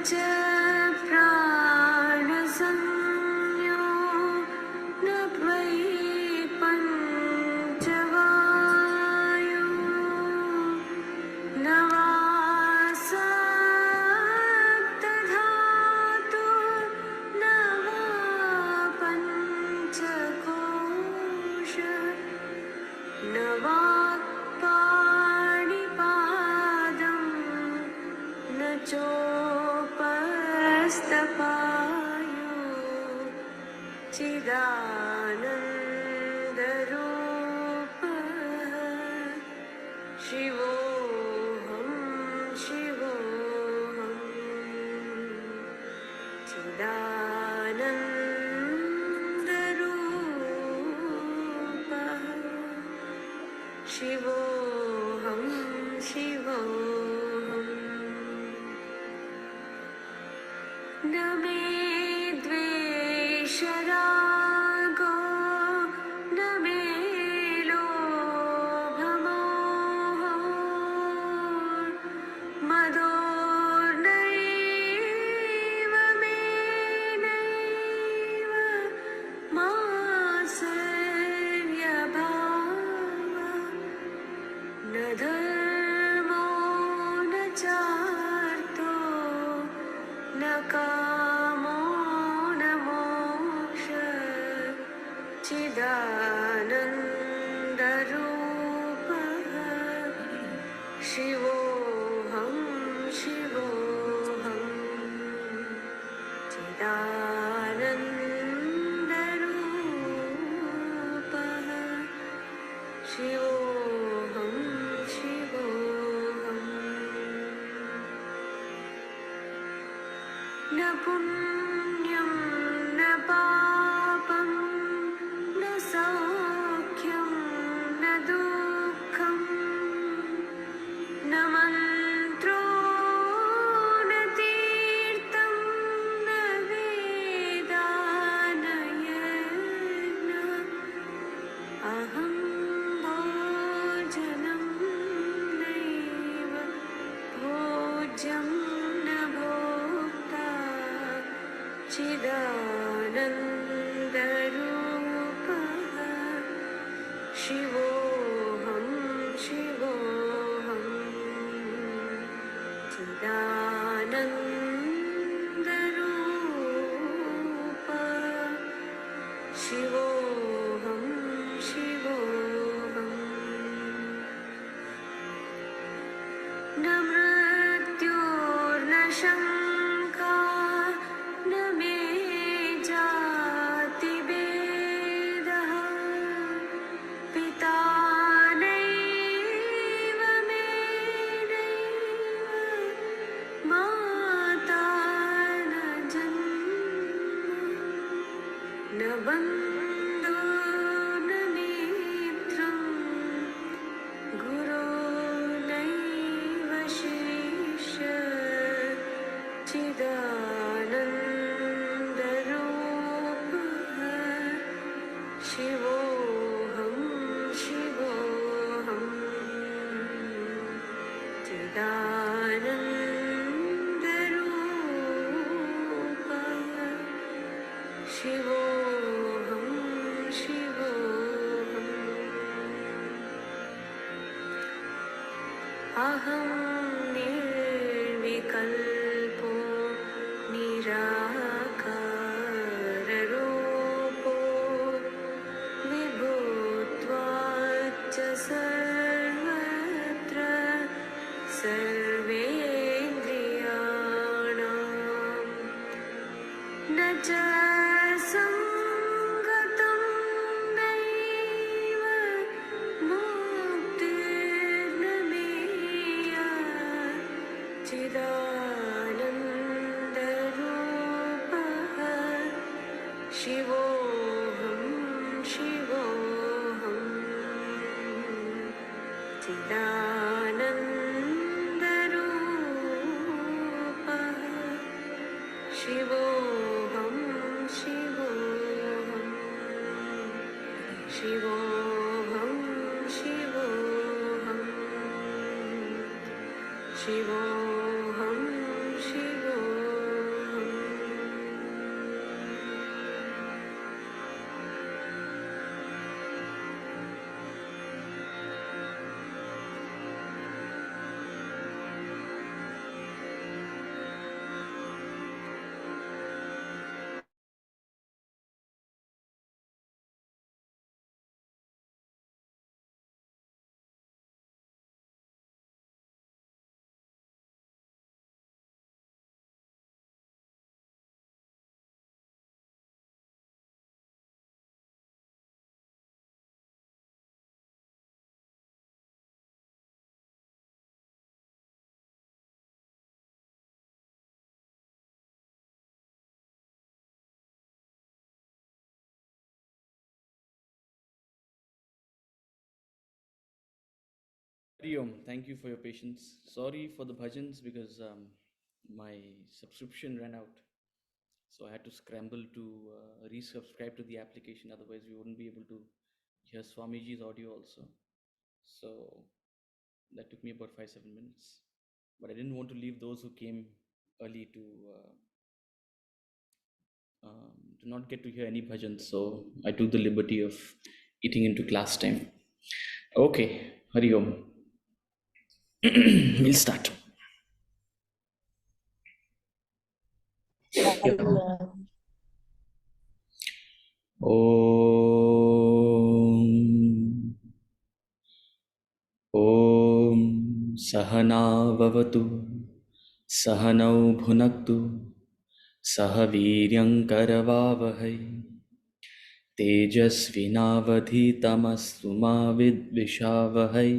च प्राणसंज्ञो न त्वयि पञ्चवायो न वा सप्तधातु न वा पञ्चकोश न वाक्पाणिपादं न चोपस्तपायो चिदानन्दरूपः शिवोऽहं शिवोऽहं चिदानन्दरूपः शिवोऽहं शिवोऽहम् न मे द्वेषरागो न मे लोभमोहो मदोर्नैव मे नैव मात्सर्यभावः न धर्मो न चार्थो न कामो न मोक्षः चिदानन्दरूपः शिवोऽहं शिवोऽहं चिदानन्दरूपः शिवोऽहं शिवोऽहम् न पुण्यं न पापं न सौख्यं न दुःखं न मन्त्रो न तीर्थं न वेदा न यज्ञः अहं भोजनं नैव भोज्यं न भोक्ता चिदानन्दरूपः शिवोऽहं शिवोऽहं चिदानन्दरूपः शिवोऽहं शिवोऽहम् न मृत्युर्न शङ्का न मे जातिभेदः पिता नैव मे नैव माता न जन्म न बन्धो न मित्रं गुरो नैव शिष्यः चिदानन्दरूपः शिवोऽहं शिवोऽहं चिदानन्दरूपः शिवोऽहं शिवोऽहम् अहं निर्विकल्पो निराकाररूपो विभूत्वाच्च सर्वत्र सर्वेन्द्रियाणां न च सङ्गतं नैव मुक्तिर्न मेया चिदानन्दरूपः शिवोऽहं शिवोऽहं चिदानन्दरूपः शिवोऽहं शिवोऽहं शिवोऽहं शिवोऽहं शिवोऽहं शिवोऽहम् Hariom, thank you for your patience. Sorry for the bhajans because my subscription ran out. So I had to scramble to resubscribe to the application. Otherwise, we wouldn't be able to hear Swamiji's audio also. So that took me about 5-7 minutes. But I didn't want to leave those who came early to not get to hear any bhajans. So I took the liberty of eating into class time. Okay, Hariom. We'll start. ॐ सहनाववतु सहनौ भुनक्तु सह वीर्यङ्करवावहै तेजस्विनावधीतमस्तु मा विद्विषावहै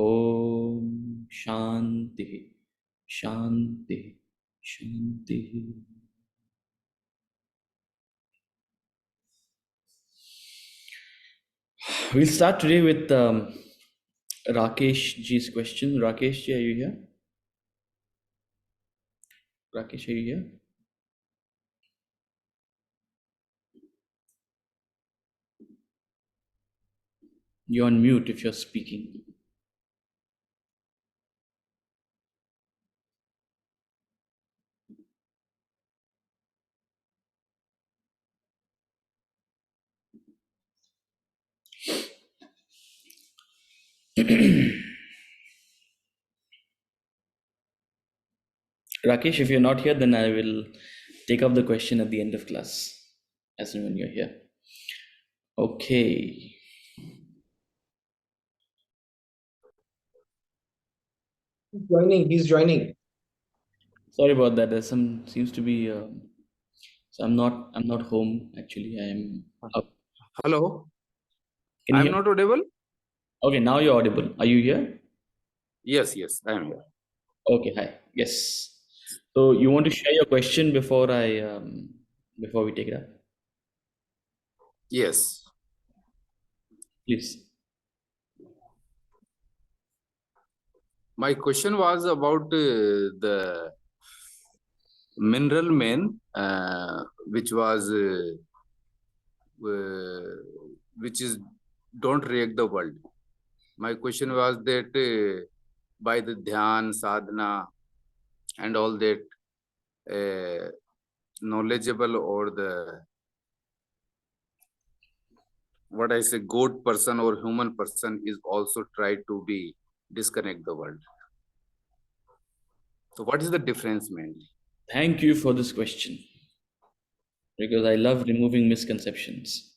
ॐ शान्तिः शान्तिः शान्तिः. We'll start today with Rakesh ji's question. Rakesh ji, are you here? Rakesh, are you here? You're on mute if you're speaking. Rakesh, if you're not here, then I will take up the question at the end of class, as and when you're here. Okay. He's joining. Sorry about that. There's some seems to be. So I'm not home actually. I am up. Hello, Can you I'm hear? not audible. Okay, now you're audible. Are you here? Yes, I am here. Okay. Hi. Yes. So you want to share your question before before we take it up, Yes, please. my question was about the mineral man, which was which is don't react the world. My question was that by the dhyan, sadhana, and all that knowledgeable or the what I say, good person or human person is also try to be disconnect the world. So what is the difference mainly? Thank you for this question because I love removing misconceptions.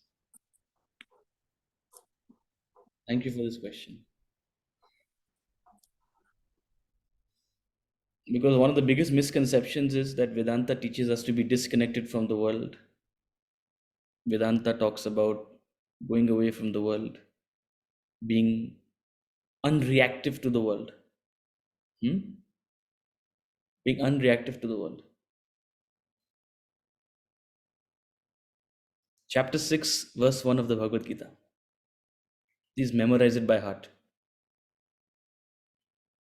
Thank you for this question. Because one of the biggest misconceptions is that Vedanta teaches us to be disconnected from the world. Vedanta talks about going away from the world, being unreactive to the world. Being unreactive to the world. Chapter 6, verse 1 of the Bhagavad Gita. Please memorize it by heart.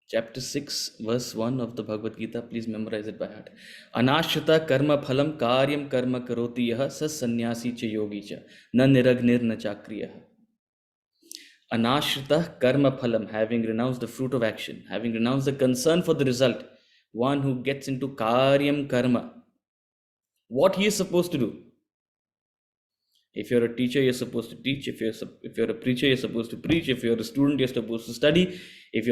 Chapter 6, verse 1 of the Bhagavad Gita. Please memorize it by heart. Anashrita karma phalam karyam karma karoti yaha sa sannyasi cha yogi cha na niragnir na chakriyah. Anashrita karma phalam, having renounced the fruit of action, having renounced the concern for the result, one who gets into karyam karma, what he is supposed to do. If you're a teacher, you're supposed to teach. If you're a preacher, you're supposed to preach. If you're a student, you're supposed to study. If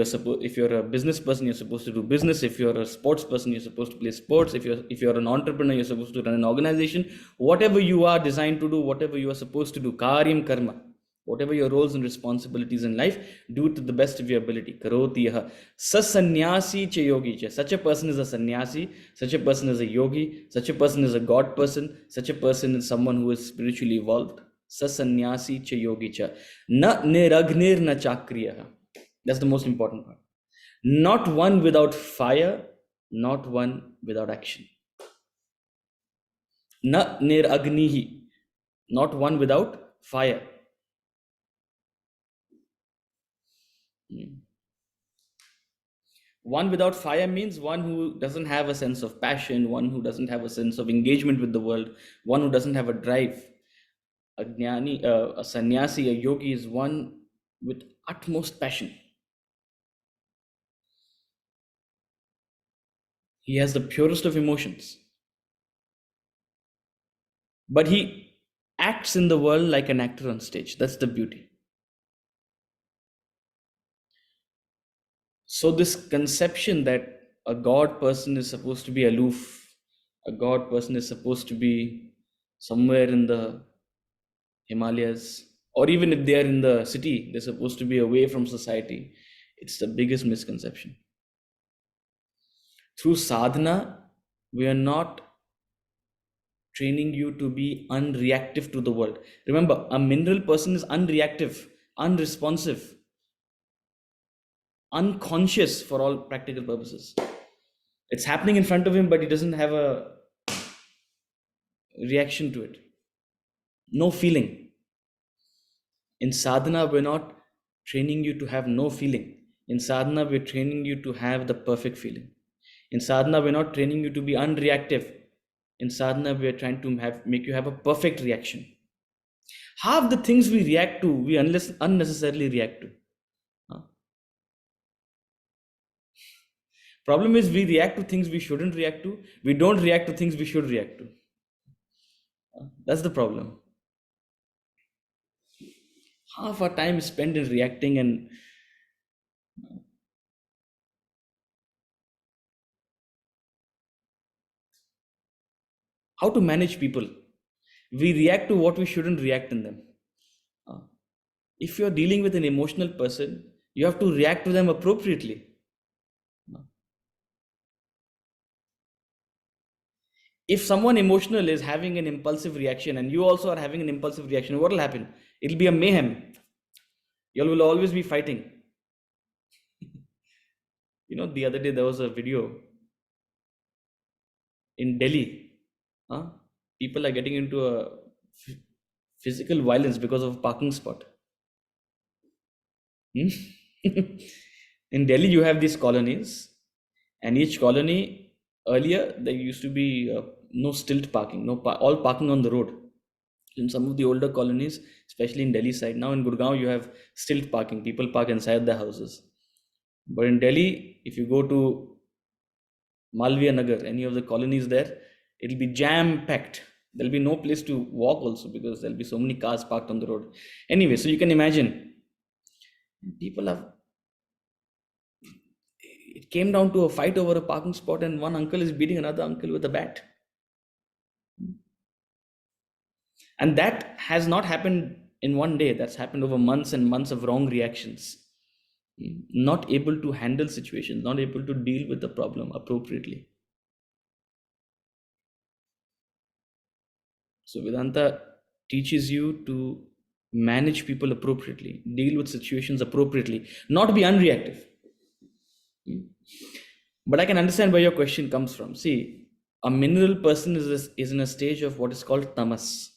you're a business person, you're supposed to do business. If you're a sports person, you're supposed to play sports. If you're an entrepreneur, you're supposed to run an organization. Whatever you are designed to do, whatever you are supposed to do, karyam karma, whatever your roles and responsibilities in life, do it to the best of your ability. Karoti yaha sasannyasi cha yogi cha. Such a person is a sannyasi, such a person is a yogi, such a person is a god person, such a person is someone who is spiritually evolved. Sasannyasi cha yogi cha. Na niragnir na chakriyaha. That's the most important part. Not one without fire, not one without action. Na niragnihi. Not one without fire. Hmm. One without fire means one who doesn't have a sense of passion, one who doesn't have a sense of engagement with the world, one who doesn't have a drive. A jnani, a sannyasi, a yogi is one with utmost passion. He has the purest of emotions, but he acts in the world like an actor on stage. That's the beauty. So, this conception that a God person is supposed to be aloof, a God person is supposed to be somewhere in the Himalayas, or even if they are in the city, they're supposed to be away from society. It's the biggest misconception. Through sadhana, we are not training you to be unreactive to the world. Remember, a mineral person is unreactive, unresponsive, unconscious for all practical purposes. It's happening in front of him, but he doesn't have a reaction to it. No feeling. In sadhana, we're not training you to have no feeling. In sadhana, we're training you to have the perfect feeling. In sadhana, we're not training you to be unreactive. In sadhana, we're trying to make you have a perfect reaction. Half the things we react to, we unnecessarily react to. Problem is, we react to things we shouldn't react to. We don't react to things we should react to. That's the problem. Half our time is spent in reacting and how to manage people. We react to what we shouldn't react in them. If you're dealing with an emotional person, you have to react to them appropriately. If someone emotional is having an impulsive reaction and you also are having an impulsive reaction, what will happen? It'll be a mayhem. You will always be fighting. The other day there was a video in Delhi. People are getting into a physical violence because of a parking spot. In Delhi, you have these colonies, and each colony, earlier there used to be no stilt parking, all parking on the road. In some of the older colonies, especially in Delhi side, now in Gurgaon you have stilt parking. People park inside the houses. But in Delhi, if you go to Malviya Nagar, any of the colonies there, it'll be jam packed. There'll be no place to walk also because there'll be so many cars parked on the road. Anyway, so you can imagine, people have. It came down to a fight over a parking spot, and one uncle is beating another uncle with a bat. And that has not happened in one day. That's happened over months and months of wrong reactions. Not able to handle situations, not able to deal with the problem appropriately. So Vedanta teaches you to manage people appropriately, deal with situations appropriately, not be unreactive. But I can understand where your question comes from. See, a mineral person is in a stage of what is called tamas.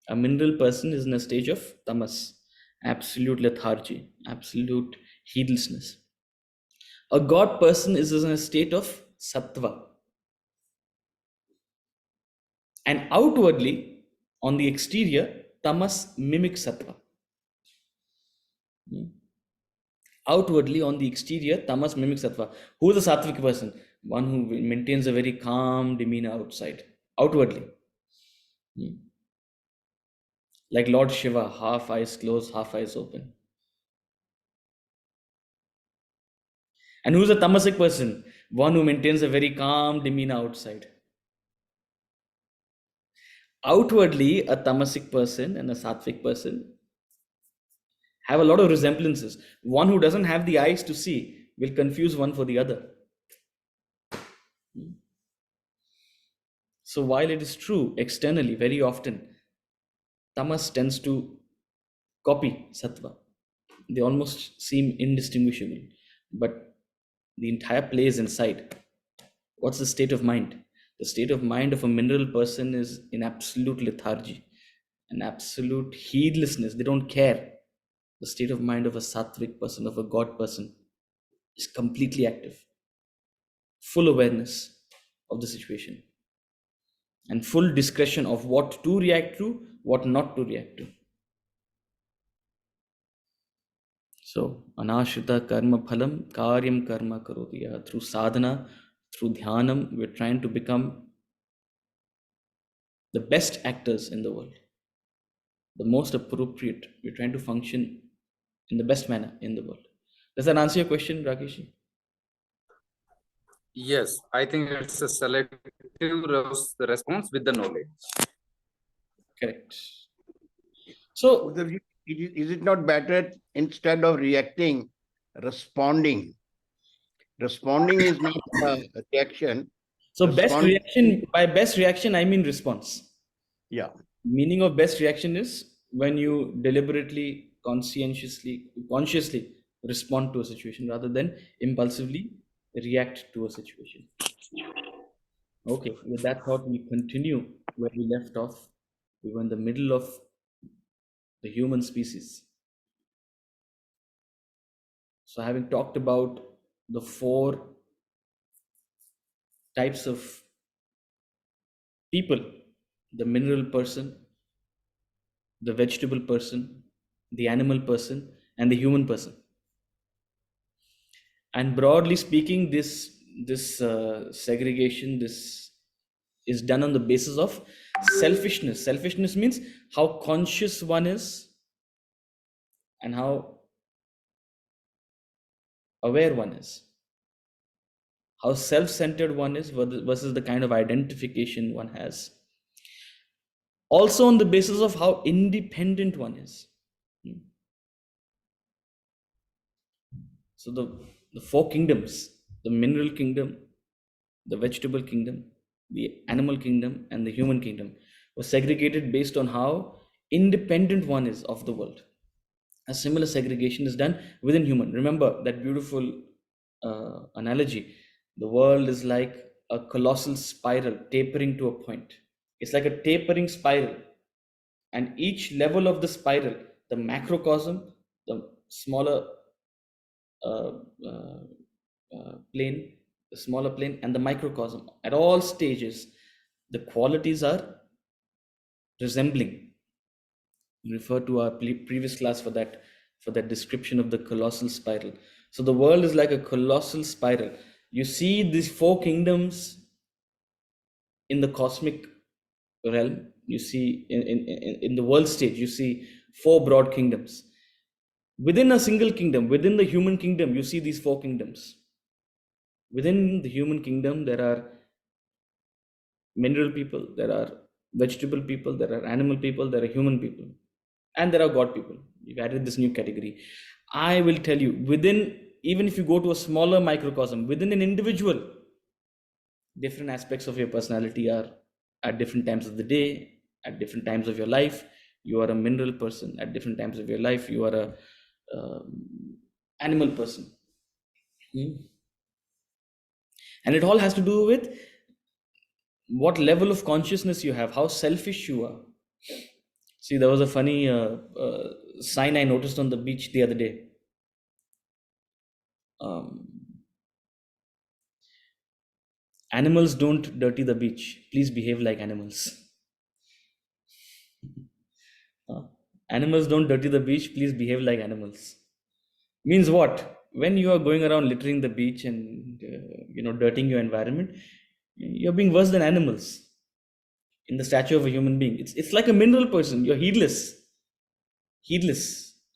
A mineral person is in a stage of tamas, absolute lethargy, absolute heedlessness. A God person is in a state of sattva. And outwardly, on the exterior, tamas mimics sattva. Outwardly, on the exterior, tamas mimics sattva. Who is a sattvic person? One who maintains a very calm demeanor outside, outwardly. Like Lord Shiva, half eyes closed, half eyes open. And who's a tamasic person? One who maintains a very calm demeanor outside. Outwardly, a tamasic person and a sattvic person have a lot of resemblances. One who doesn't have the eyes to see will confuse one for the other. So while it is true externally, very often, tamas tends to copy sattva. They almost seem indistinguishable. But the entire play is inside. What's the state of mind? The state of mind of a mineral person is in absolute lethargy, an absolute heedlessness. They don't care. the state of mind of a sattvic person, of a God person, is completely active, full awareness of the situation, and full discretion of what to react to, what not to react to. So, anashrita karma phalam karyam karma karoti. Through sadhana, through dhyanam, we're trying to become the best actors in the world, the most appropriate. We're trying to function in the best manner in the world. Does that answer your question, Rakesh? Yes, I think it's a selective response with the knowledge. Correct. So, Uddhavji, is it not better instead of reacting, responding? Responding is not a reaction. so best Respond- reaction, by best reaction, I mean response. Yeah. Meaning of best reaction is when you deliberately, consciously respond to a situation rather than impulsively react to a situation. Okay, with that thought, we continue where we left off. We were in the middle of the human species. So, having talked about the 4 types of people, the mineral person, the vegetable person, the animal person, and the human person. And broadly speaking, this segregation, this is done on the basis of selfishness. Selfishness means how conscious one is and how aware one is, how self-centered one is versus the kind of identification one has. Also on the basis of how independent one is. So the 4 kingdoms, the mineral kingdom, the vegetable kingdom, the animal kingdom, and the human kingdom, were segregated based on how independent one is of the world. A similar segregation is done within human. Remember that beautiful analogy. The world is like a colossal spiral tapering to a point. It's like a tapering spiral, and each level of the spiral, the macrocosm, the smaller plane, the smaller plane, and the microcosm, at all stages, the qualities are resembling. We refer to our previous class for that description of the colossal spiral. So the world is like a colossal spiral. You see these 4 kingdoms in the cosmic realm. You see in the world stage, you see 4 broad kingdoms. Within a single kingdom, within the human kingdom, you see these 4 kingdoms. Within the human kingdom, there are mineral people, there are vegetable people, there are animal people, there are human people, and there are God people. We've added this new category. I will tell you, even if you go to a smaller microcosm, within an individual, different aspects of your personality are at different times of the day, at different times of your life. You are a mineral person. At different times of your life, you are a animal person. And it all has to do with what level of consciousness you have, how selfish you are. See, there was a funny sign I noticed on the beach the other day. Animals don't dirty the beach. Please behave like animals. Animals don't dirty the beach. Please behave like animals. Means what? When you are going around littering the beach and dirtying your environment, you're being worse than animals in the stature of a human being. It's like a mineral person. You're heedless.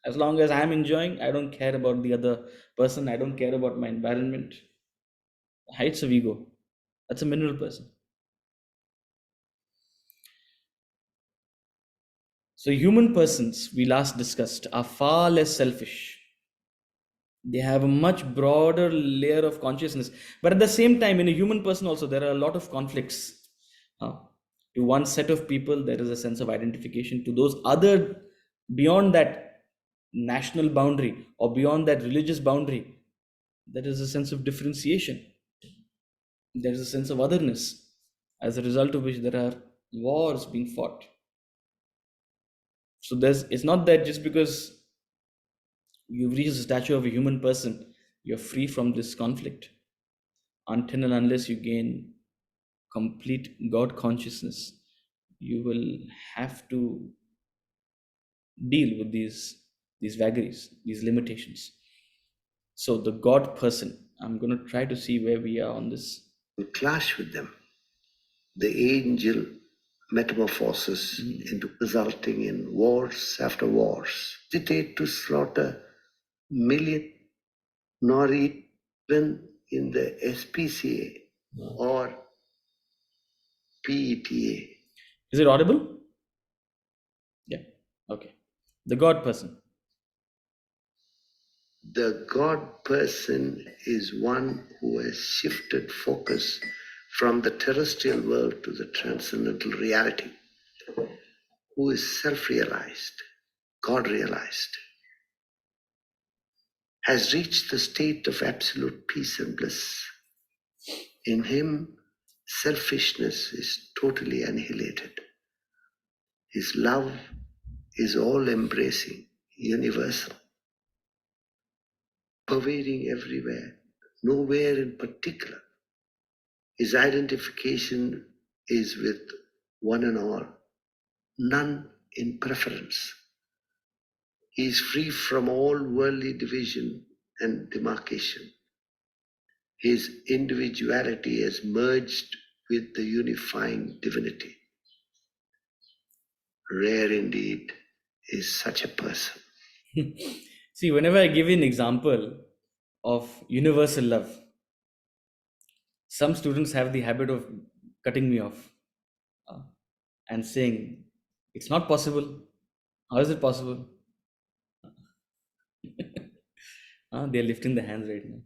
As long as I'm enjoying, I don't care about the other person. I don't care about my environment. Heights of ego. That's a mineral person. So human persons, we last discussed, are far less selfish. They have a much broader layer of consciousness. But at the same time, in a human person also, there are a lot of conflicts. To one set of people, there is a sense of identification. To those other, beyond that national boundary or beyond that religious boundary, there is a sense of differentiation. There is a sense of otherness, as a result of which there are wars being fought. So it's not that just because you've reached the stature of a human person, you're free from this conflict. Until and unless you gain complete God consciousness, you will have to deal with these vagaries, these limitations. So the God person, I'm going to try to see where we are on this. We clash with them. The angel metamorphoses into resulting in wars after wars, hesitate to slaughter million, nor even in the SPCA or PETA. Is it audible? Yeah. Okay. The God person. The God person is one who has shifted focus from the terrestrial world to the transcendental reality, who is self-realized, God-realized, has reached the state of absolute peace and bliss. In him, selfishness is totally annihilated. His love is all-embracing, universal, pervading everywhere, nowhere in particular. His identification is with one and all, none in preference. He is free from all worldly division and demarcation. His individuality has merged with the unifying divinity. Rare indeed is such a person. See, whenever I give you an example of universal love, some students have the habit of cutting me off and saying, it's not possible. How is it possible? They're lifting the hands right now.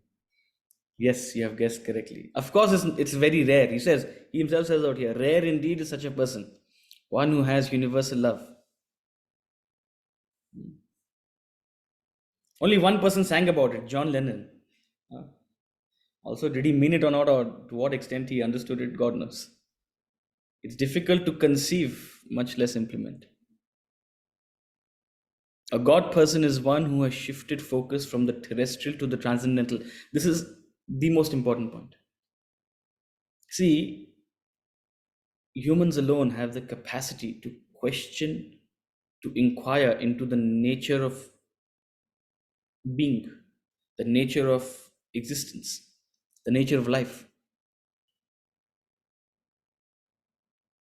Yes, you have guessed correctly. Of course, it's very rare. He himself says out here, rare indeed is such a person, one who has universal love. Only one person sang about it, John Lennon. Also, did he mean it or not, or to what extent he understood it, God knows. It's difficult to conceive, much less implement. A God person is one who has shifted focus from the terrestrial to the transcendental. This is the most important point. See, humans alone have the capacity to question, to inquire into the nature of being, the nature of existence, the nature of life.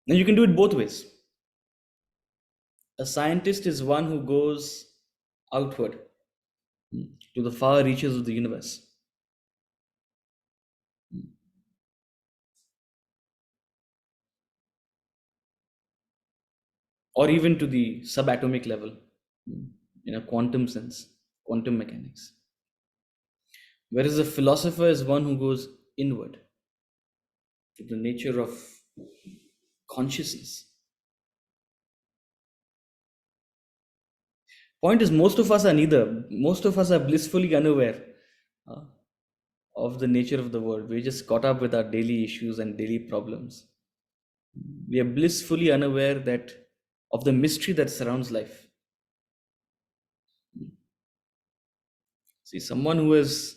And you can do it both ways. A scientist is one who goes outward to the far reaches of the universe. Or even to the subatomic level, in a quantum sense, quantum mechanics. Whereas a philosopher is one who goes inward to the nature of consciousness. Point is, most of us are neither. Most of us are blissfully unaware of the nature of the world. We're just caught up with our daily issues and daily problems. We are blissfully unaware of the mystery that surrounds life. See, someone who is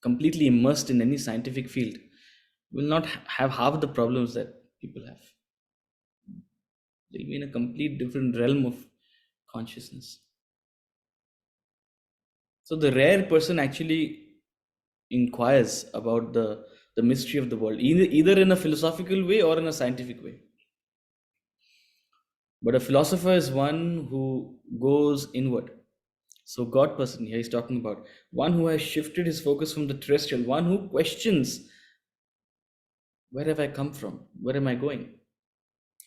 completely immersed in any scientific field will not have half the problems that people have. They'll be in a complete different realm of consciousness. So the rare person actually inquires about the mystery of the world, either in a philosophical way or in a scientific way. But a philosopher is one who goes inward. So God person here is talking about one who has shifted his focus from the terrestrial, one who questions, where have I come from? Where am I going?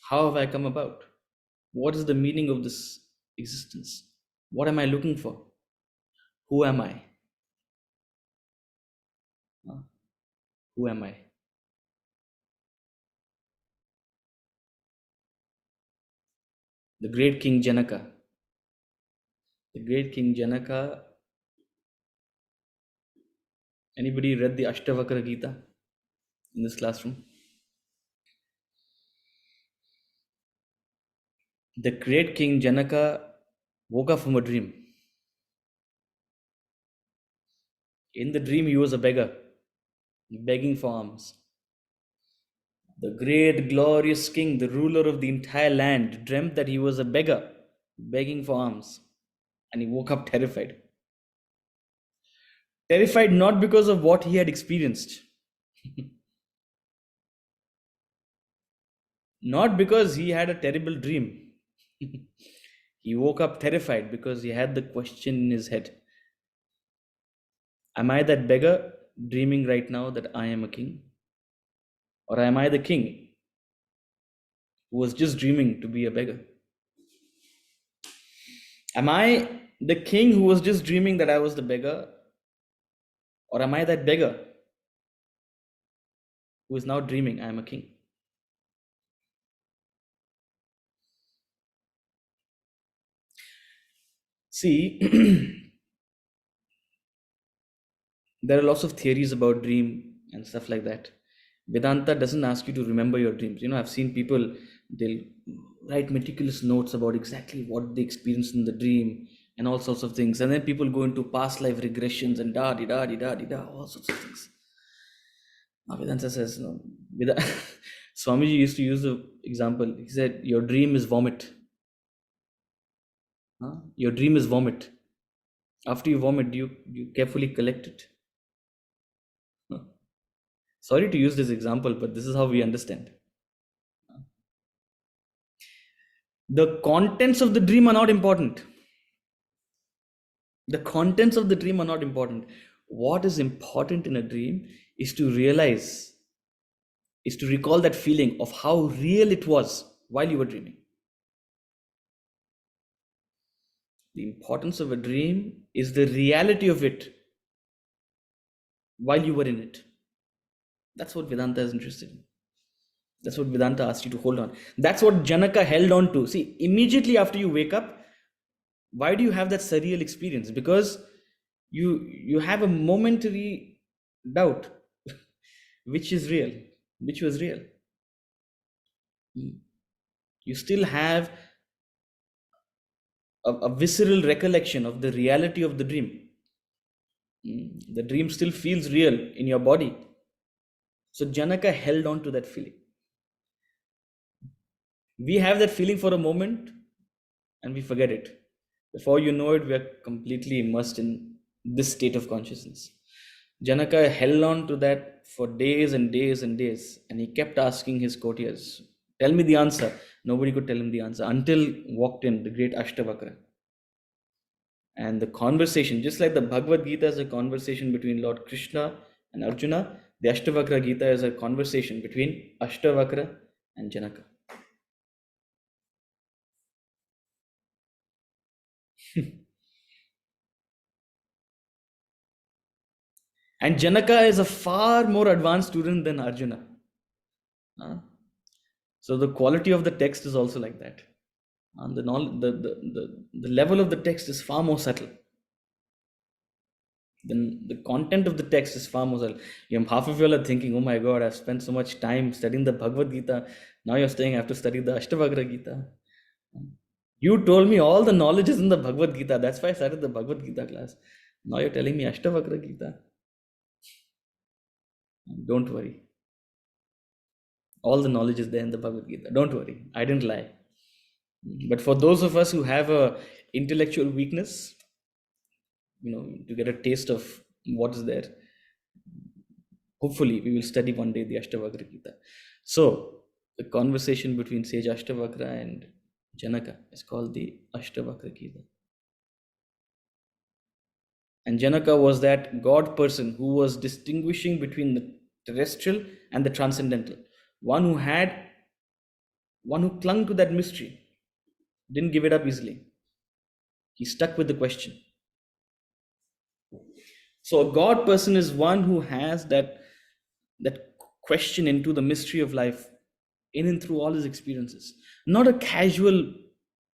How have I come about? What is the meaning of this existence? What am I looking for? Who am I? Who am I? The great King Janaka. The great King Janaka. Anybody read the Ashtavakra Gita in this classroom? The great King Janaka woke up from a dream. In the dream, he was a beggar, begging for alms. The great, glorious king, the ruler of the entire land, dreamt that he was a beggar, begging for alms. And he woke up terrified. Terrified not because of what he had experienced, not because he had a terrible dream. He woke up terrified because he had the question in his head: am I that beggar dreaming right now that I am a king? Or am I the king who was just dreaming to be a beggar? Am I the king who was just dreaming that I was the beggar? Or am I that beggar who is now dreaming I am a king? See, there are lots of theories about dream and stuff like that. Vedanta doesn't ask you to remember your dreams. I've seen people, they'll write meticulous notes about exactly what they experienced in the dream and all sorts of things. And then people go into past life regressions and all sorts of things. Now Vedanta says, no. Swamiji used to use the example. He said, your dream is vomit. Your dream is vomit. After you vomit, you carefully collect it. Sorry to use this example, but this is how we understand. The contents of the dream are not important. The contents of the dream are not important. What is important in a dream is to realize, is to recall that feeling of how real it was while you were dreaming. The importance of a dream is the reality of it while you were in it. That's what Vedanta is interested in. That's what Vedanta asks you to hold on. That's what Janaka held on to. See, immediately after you wake up, why do you have that surreal experience? Because you have a momentary doubt which is real, which was real. You still have a visceral recollection of the reality of the dream. The dream still feels real in your body. So Janaka held on to that feeling. We have that feeling for a moment and we forget it. Before you know it, we are completely immersed in this state of consciousness. Janaka held on to that for days and days and days, and he kept asking his courtiers, tell me the answer. Nobody could tell him the answer until walked in the great Ashtavakra. And the conversation, just like the Bhagavad Gita is a conversation between Lord Krishna and Arjuna, the Ashtavakra Gita is a conversation between Ashtavakra and Janaka. And Janaka is a far more advanced student than Arjuna. So the quality of the text is also like that. And the level of the text is far more subtle. Then the content of the text is far more subtle. Half of you are thinking, oh my God, I've spent so much time studying the Bhagavad Gita. Now you're saying I have to study the Ashtavakra Gita. You told me all the knowledge is in the Bhagavad Gita. That's why I started the Bhagavad Gita class. Now you're telling me Ashtavakra Gita. Don't worry. All the knowledge is there in the Bhagavad Gita. Don't worry. I didn't lie. But for those of us who have a intellectual weakness, to get a taste of what is there, hopefully we will study one day the Ashtavakra Gita. So the conversation between sage Ashtavakra and Janaka is called the Ashtavakra Gita. And Janaka was that God person who was distinguishing between the terrestrial and the transcendental. One who clung to that mystery, didn't give it up easily. He stuck with the question. So a God person is one who has that question into the mystery of life in and through all his experiences. Not a casual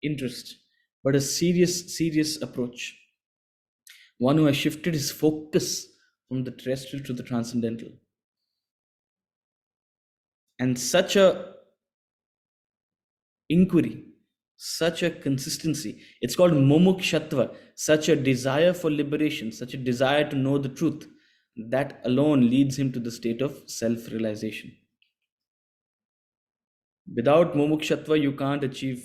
interest, but a serious approach. One who has shifted his focus from the terrestrial to the transcendental. And such a inquiry, such a consistency. It's called mumukshatva, such a desire for liberation, such a desire to know the truth. That alone leads him to the state of self-realization. Without mumukshatva, you can't achieve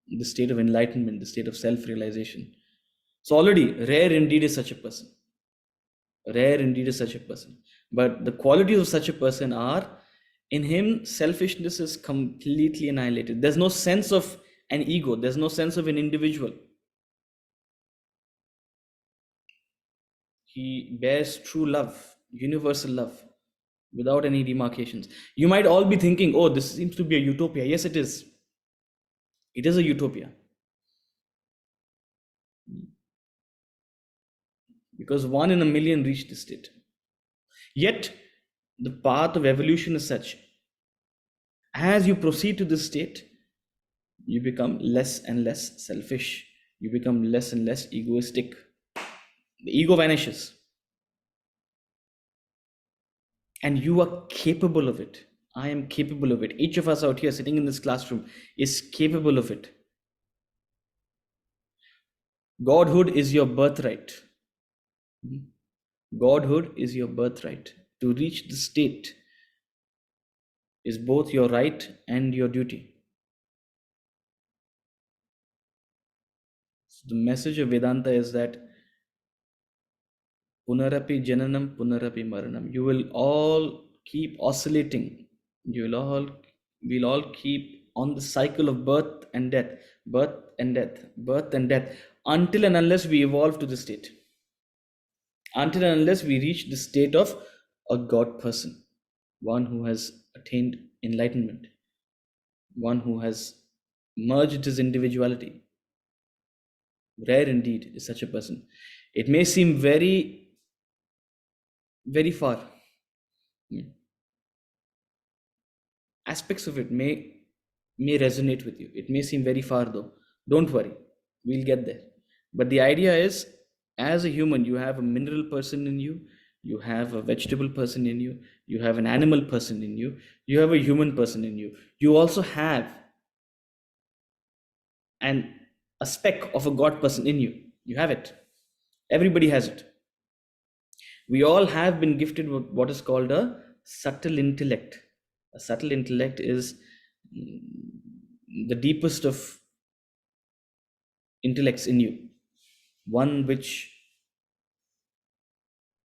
the state of enlightenment, the state of self-realization. So already, rare indeed is such a person. Rare indeed is such a person. But the qualities of such a person are, in him, selfishness is completely annihilated. There's no sense of an ego. There's no sense of an individual. He bears true love, universal love, without any demarcations. You might all be thinking, oh, this seems to be a utopia. Yes, it is. It is a utopia. Because 1 in a million reach this state. Yet, the path of evolution is such. As you proceed to this state, you become less and less selfish. You become less and less egoistic. The ego vanishes. And you are capable of it. I am capable of it. Each of us out here sitting in this classroom is capable of it. Godhood is your birthright. Godhood is your birthright. To reach the state is both your right and your duty. So the message of Vedanta is that Punarapi Jananam, Punarapi Maranam. You will all keep oscillating. We'll all keep on the cycle of birth and death, birth and death, birth and death, until and unless we evolve to the state. Until and unless we reach the state of a God person, one who has attained enlightenment, one who has merged his individuality. Rare indeed is such a person. It may seem very, very far. Aspects of it may resonate with you. It may seem very far though. Don't worry, we'll get there. But the idea is, as a human, you have a mineral person in you, you have a vegetable person in you, you have an animal person in you, you have a human person in you. You also have a speck of a God person in you. You have it. Everybody has it. We all have been gifted with what is called a subtle intellect. A subtle intellect is the deepest of intellects in you, one which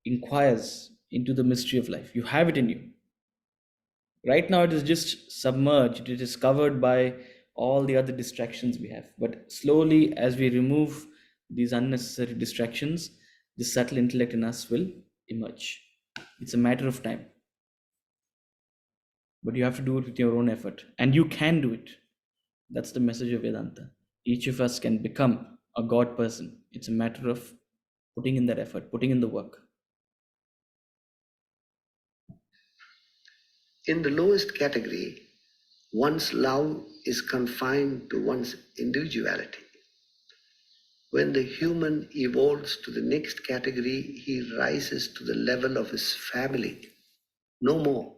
inquires into the mystery of life. You have it in you. Right now, it is just submerged, it is covered by all the other distractions we have. But slowly, as we remove these unnecessary distractions, the subtle intellect in us will emerge. It's a matter of time. But you have to do it with your own effort. And you can do it. That's the message of Vedanta. Each of us can become a God person. It's a matter of putting in that effort, putting in the work. In the lowest category, one's love is confined to one's individuality. When the human evolves to the next category, he rises to the level of his family. No more.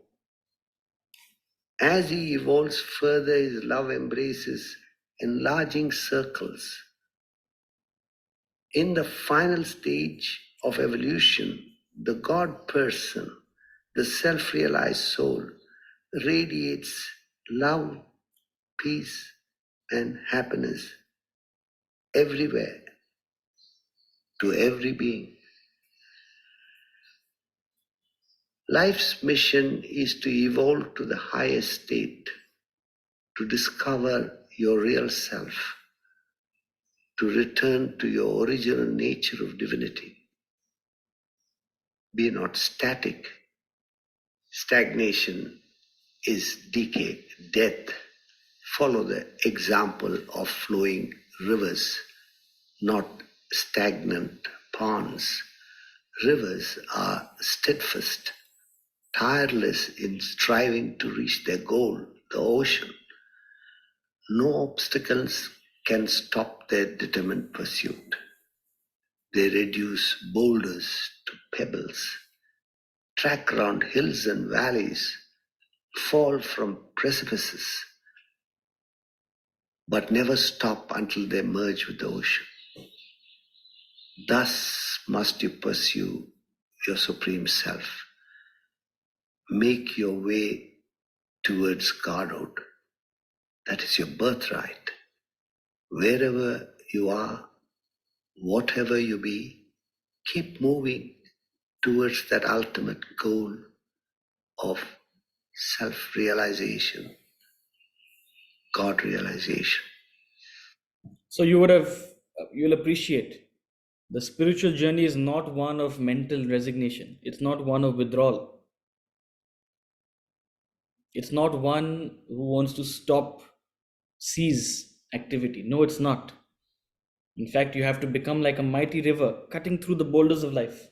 As he evolves further, his love embraces enlarging circles. In the final stage of evolution, the God person, the self-realized soul, radiates love, peace, and happiness everywhere, to every being. Life's mission is to evolve to the highest state, to discover your real self, to return to your original nature of divinity. Be not static. Stagnation is decay, death. Follow the example of flowing rivers, not stagnant ponds. Rivers are steadfast, tireless in striving to reach their goal, the ocean. No obstacles can stop their determined pursuit. They reduce boulders to pebbles, track around hills and valleys, fall from precipices, but never stop until they merge with the ocean. Thus must you pursue your Supreme Self. Make your way towards Godhood. That is your birthright. Wherever you are, whatever you be, keep moving towards that ultimate goal of self-realization, God realization. So you'll appreciate the spiritual journey is not one of mental resignation. It's not one of withdrawal. It's not one who wants to stop, cease activity. No, it's not. In fact, you have to become like a mighty river cutting through the boulders of life.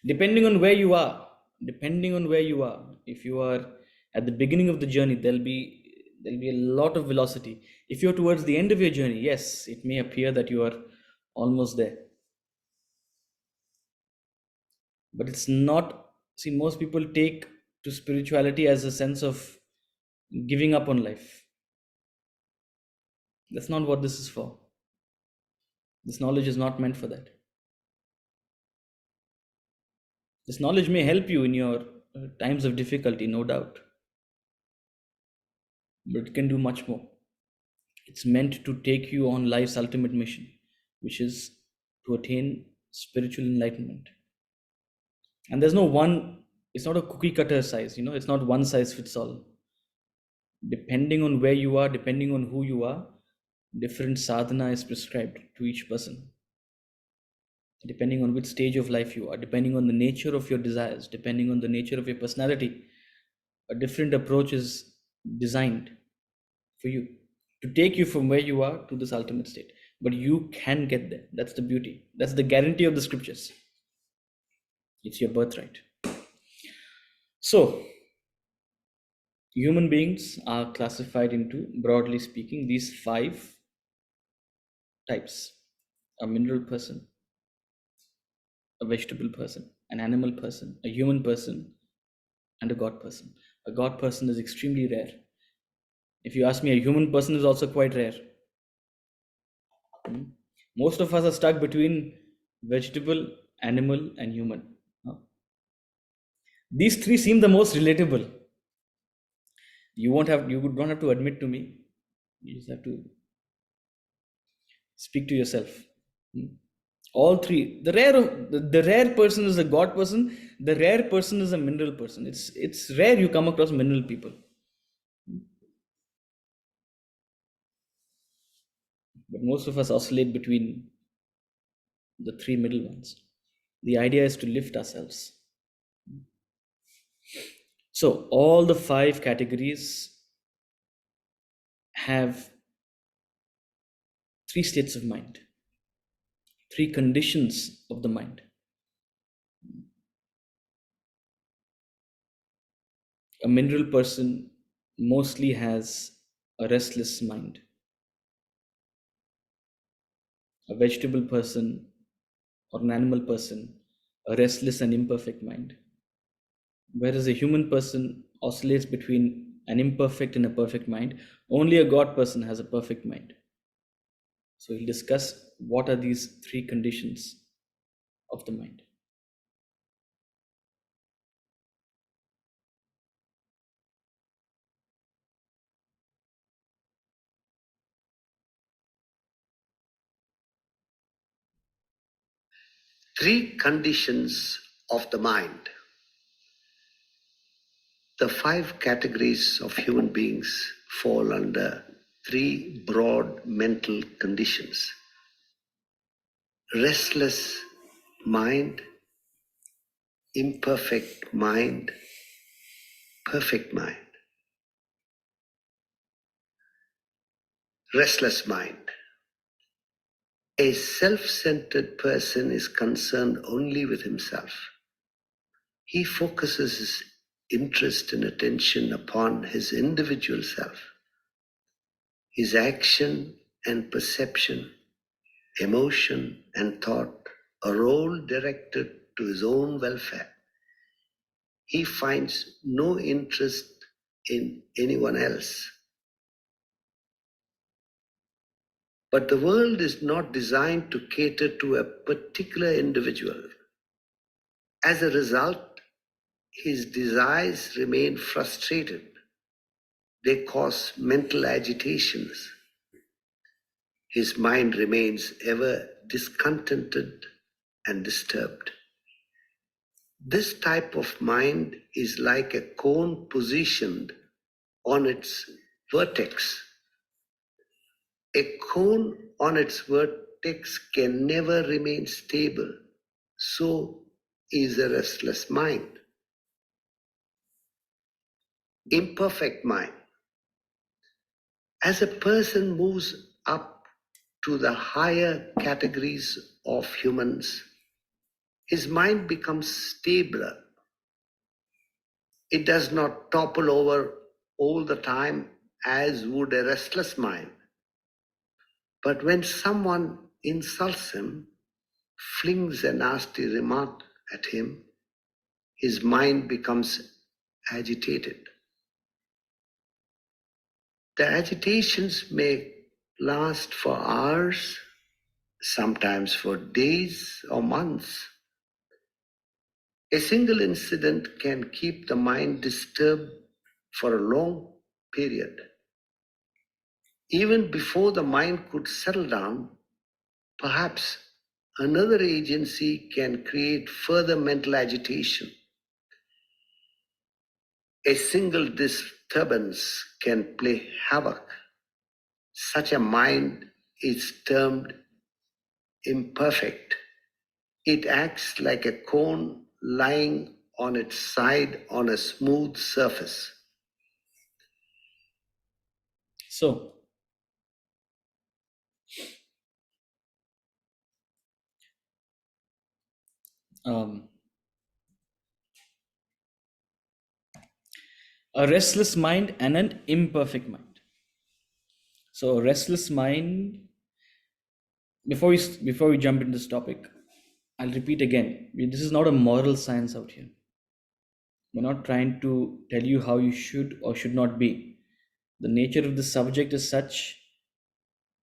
Depending on where you are, if you are at the beginning of the journey, there'll be a lot of velocity. If you're towards the end of your journey, yes, it may appear that you are almost there. But it's not. See, most people take to spirituality as a sense of giving up on life. That's not what this is for. This knowledge is not meant for that. This knowledge may help you in your times of difficulty, no doubt. But it can do much more. It's meant to take you on life's ultimate mission, which is to attain spiritual enlightenment. And there's no one, it's not a cookie cutter size, it's not one size fits all. Depending on where you are, depending on who you are, different sadhana is prescribed to each person. Depending on which stage of life you are, depending on the nature of your desires, depending on the nature of your personality, a different approach is designed for you to take you from where you are to this ultimate state. But you can get there. That's the beauty. That's the guarantee of the scriptures. It's your birthright. So, human beings are classified into, broadly speaking, these 5 types: a mineral person, a vegetable person, an animal person, a human person, and a God person. A God person is extremely rare. If you ask me, a human person is also quite rare. Most of us are stuck between vegetable, animal, and human. These 3 seem the most relatable. You don't have to admit to me. You just have to speak to yourself. All 3. The rare person is a God person. The rare person is a mineral person. It's rare you come across mineral people. But most of us oscillate between the 3 middle ones. The idea is to lift ourselves. So all the 5 categories have 3 states of mind, 3 conditions of the mind. A mineral person mostly has a restless mind. A vegetable person or an animal person, a restless and imperfect mind. Whereas a human person oscillates between an imperfect and a perfect mind. Only a God person has a perfect mind. So we'll discuss what are these 3 conditions of the mind. Three conditions of the mind. The 5 categories of human beings fall under 3 broad mental conditions: restless mind, imperfect mind, perfect mind. Restless mind. A self-centered person is concerned only with himself. He focuses his interest and attention upon his individual self. His action and perception, emotion and thought are all directed to his own welfare. He finds no interest in anyone else. But the world is not designed to cater to a particular individual. As a result, his desires remain frustrated. They cause mental agitations. His mind remains ever discontented and disturbed. This type of mind is like a cone positioned on its vertex. A cone on its vertex can never remain stable. So is a restless mind. Imperfect mind. As a person moves up to the higher categories of humans, his mind becomes stabler. It does not topple over all the time as would a restless mind. But when someone insults him, flings a nasty remark at him, his mind becomes agitated. The agitations may last for hours, sometimes for days or months. A single incident can keep the mind disturbed for a long period. Even before the mind could settle down, perhaps another agency can create further mental agitation. A single disturbance can play havoc. Such a mind is termed imperfect. It acts like a cone lying on its side on a smooth surface. So, a restless mind and an imperfect mind. So, a restless mind. Before we jump into this topic, I'll repeat again. This is not a moral science out here. We're not trying to tell you how you should or should not be. The nature of the subject is such,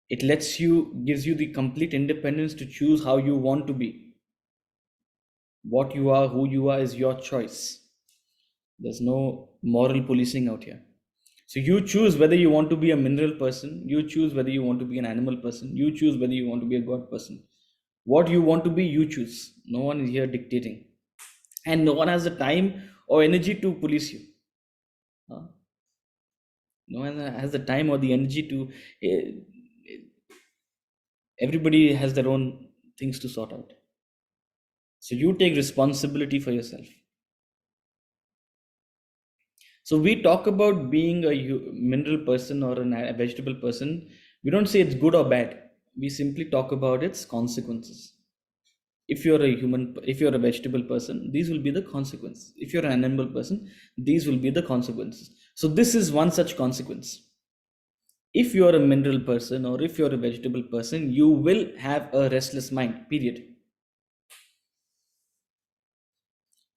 it gives you the complete independence to choose how you want to be. What you are, who you are is your choice. There's no moral policing out here. So you choose whether you want to be a mineral person, you choose whether you want to be an animal person, you choose whether you want to be a God person. What you want to be, you choose. No one is here dictating. And no one has the time or energy to police you. No one has the time or the energy to. Everybody has their own things to sort out. So you take responsibility for yourself. So we talk about being a mineral person or a vegetable person. We don't say it's good or bad. We simply talk about its consequences. If you're a vegetable person, these will be the consequences. If you're an animal person, these will be the consequences. So this is one such consequence. If you're a mineral person or if you're a vegetable person, you will have a restless mind, period.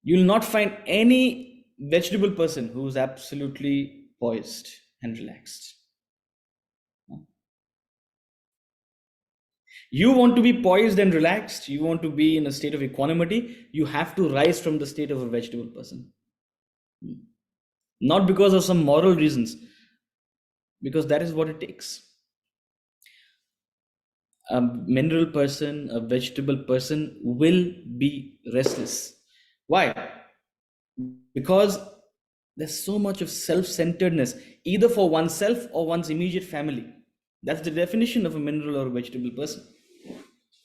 You'll not find any vegetable person who's absolutely poised and relaxed. You want to be poised and relaxed, you want to be in a state of equanimity, you have to rise from the state of a vegetable person. Not because of some moral reasons, because that is what it takes. A mineral person, a vegetable person will be restless. Why? Because there's so much of self-centeredness, either for oneself or one's immediate family. That's the definition of a mineral or a vegetable person.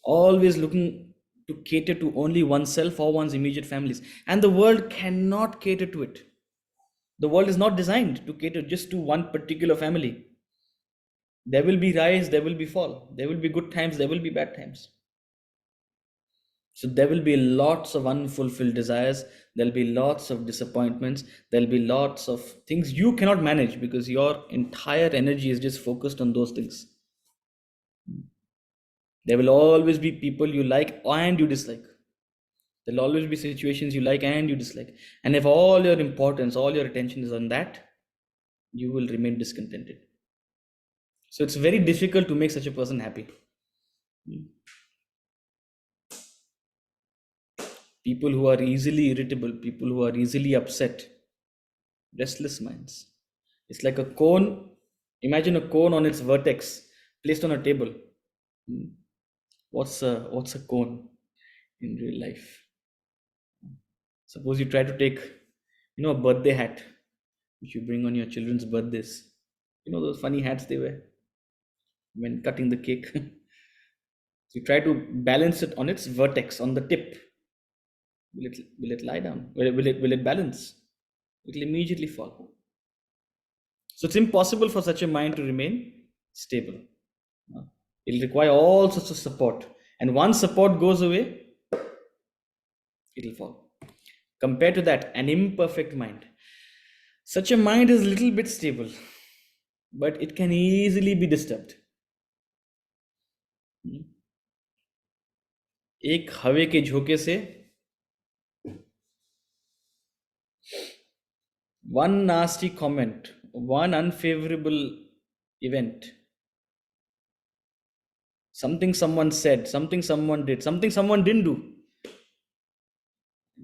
Always looking to cater to only oneself or one's immediate families. And the world cannot cater to it. The world is not designed to cater just to one particular family. There will be rise, there will be fall. There will be good times, there will be bad times. So there will be lots of unfulfilled desires. There'll be lots of disappointments. There'll be lots of things you cannot manage because your entire energy is just focused on those things. There will always be people you like and you dislike. There'll always be situations you like and you dislike. And if all your importance, all your attention is on that, you will remain discontented. So it's very difficult to make such a person happy. People who are easily irritable, people who are easily upset, restless minds. It's like a cone. Imagine a cone on its vertex placed on a table. What's a cone in real life? Suppose you try to take, a birthday hat which you bring on your children's birthdays. You know those funny hats they wear when cutting the cake. You try to balance it on its vertex, on the tip. Will it lie down? Will it balance? It will immediately fall. So it's impossible for such a mind to remain stable. It'll require all sorts of support. And once support goes away, it'll fall. Compared to that, an imperfect mind. Such a mind is a little bit stable, but it can easily be disturbed. एक हवे के झोंके से one nasty comment, one unfavorable event, something someone said, something someone did, something someone didn't do,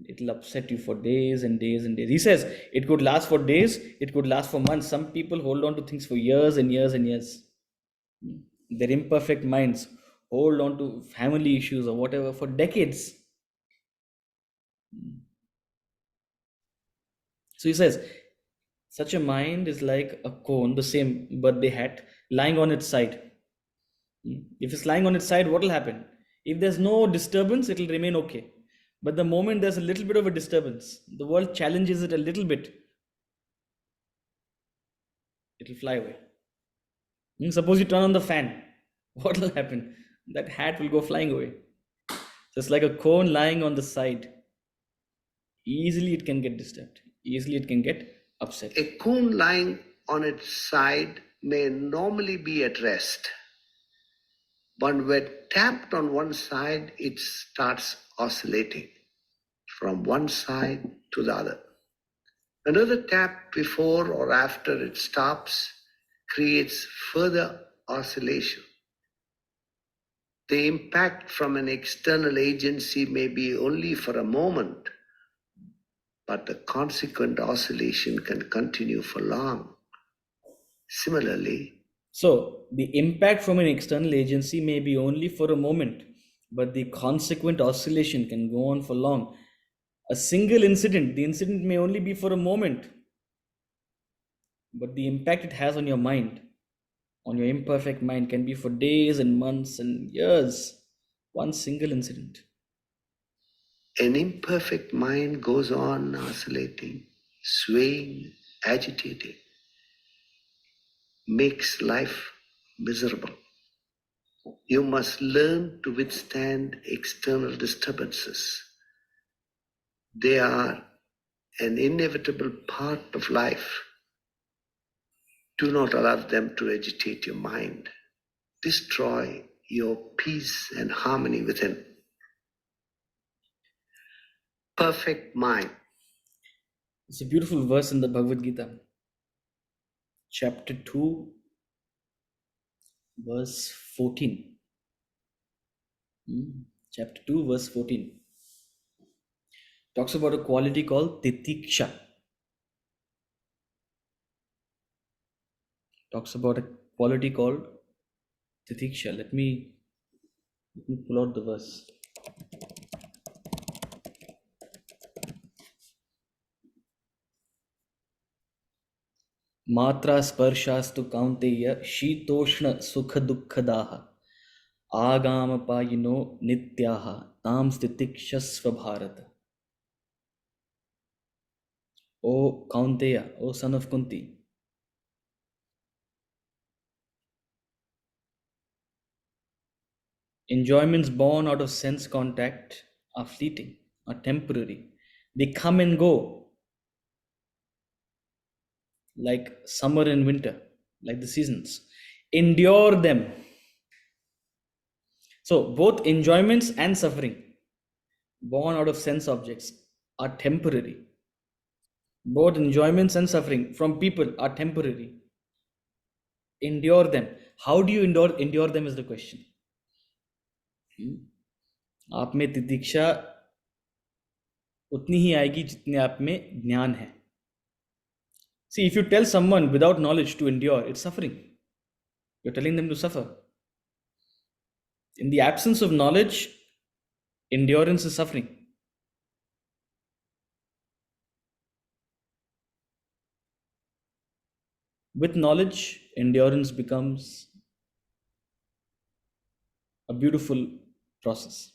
it'll upset you for days and days and days. He says it could last for days, it could last for months. Some people hold on to things for years and years and years. Their imperfect minds hold on to family issues or whatever for decades. So he says, such a mind is like a cone, the same birthday hat, lying on its side. If it's lying on its side, what will happen? If there's no disturbance, it will remain okay. But the moment there's a little bit of a disturbance, the world challenges it a little bit, it will fly away. Suppose you turn on the fan, what will happen? That hat will go flying away. Just like a cone lying on the side, easily it can get disturbed, easily it can get upset. A cone lying on its side may normally be at rest. But when tapped on one side, it starts oscillating from one side to the other. Another tap before or after it stops creates further oscillation. The impact from an external agency may be only for a moment, but the consequent oscillation can continue for long. Similarly, so the impact from an external agency may be only for a moment, but the consequent oscillation can go on for long. A single incident, the incident may only be for a moment, but the impact it has on your mind, on your imperfect mind, can be for days and months and years. One single incident. an imperfect mind goes on oscillating, swaying, agitating, makes life miserable. You must learn to withstand external disturbances. They are an inevitable part of life. Do not allow them to agitate your mind, destroy your peace and harmony within. Perfect mind. It's a beautiful verse in the Bhagavad Gita, chapter 2, verse 14. Chapter 2, verse 14. Talks about a quality called titiksha. Talks about a quality called titiksha. Let me pull out the verse. मात्रा स्पर्शास्तु कांतेय शीतोष्ण सुख दुःखदाः आगामपायिनो नित्याः तां तितिक्षस्व Bharat. O Kaunteya, O son of Kunti, enjoyments born out of sense contact are fleeting, are temporary. They come and go like summer and winter, like the seasons. Endure them. So both enjoyments and suffering born out of sense objects are temporary. Both enjoyments and suffering from people are temporary. Endure them. How do you endure them is the question. आप में तितिक्षा उतनी ही आएगी जितने आप में ज्ञान है. See, if you tell someone without knowledge to endure, it's suffering. You're telling them to suffer. In the absence of knowledge, endurance is suffering. With knowledge, endurance becomes a beautiful process.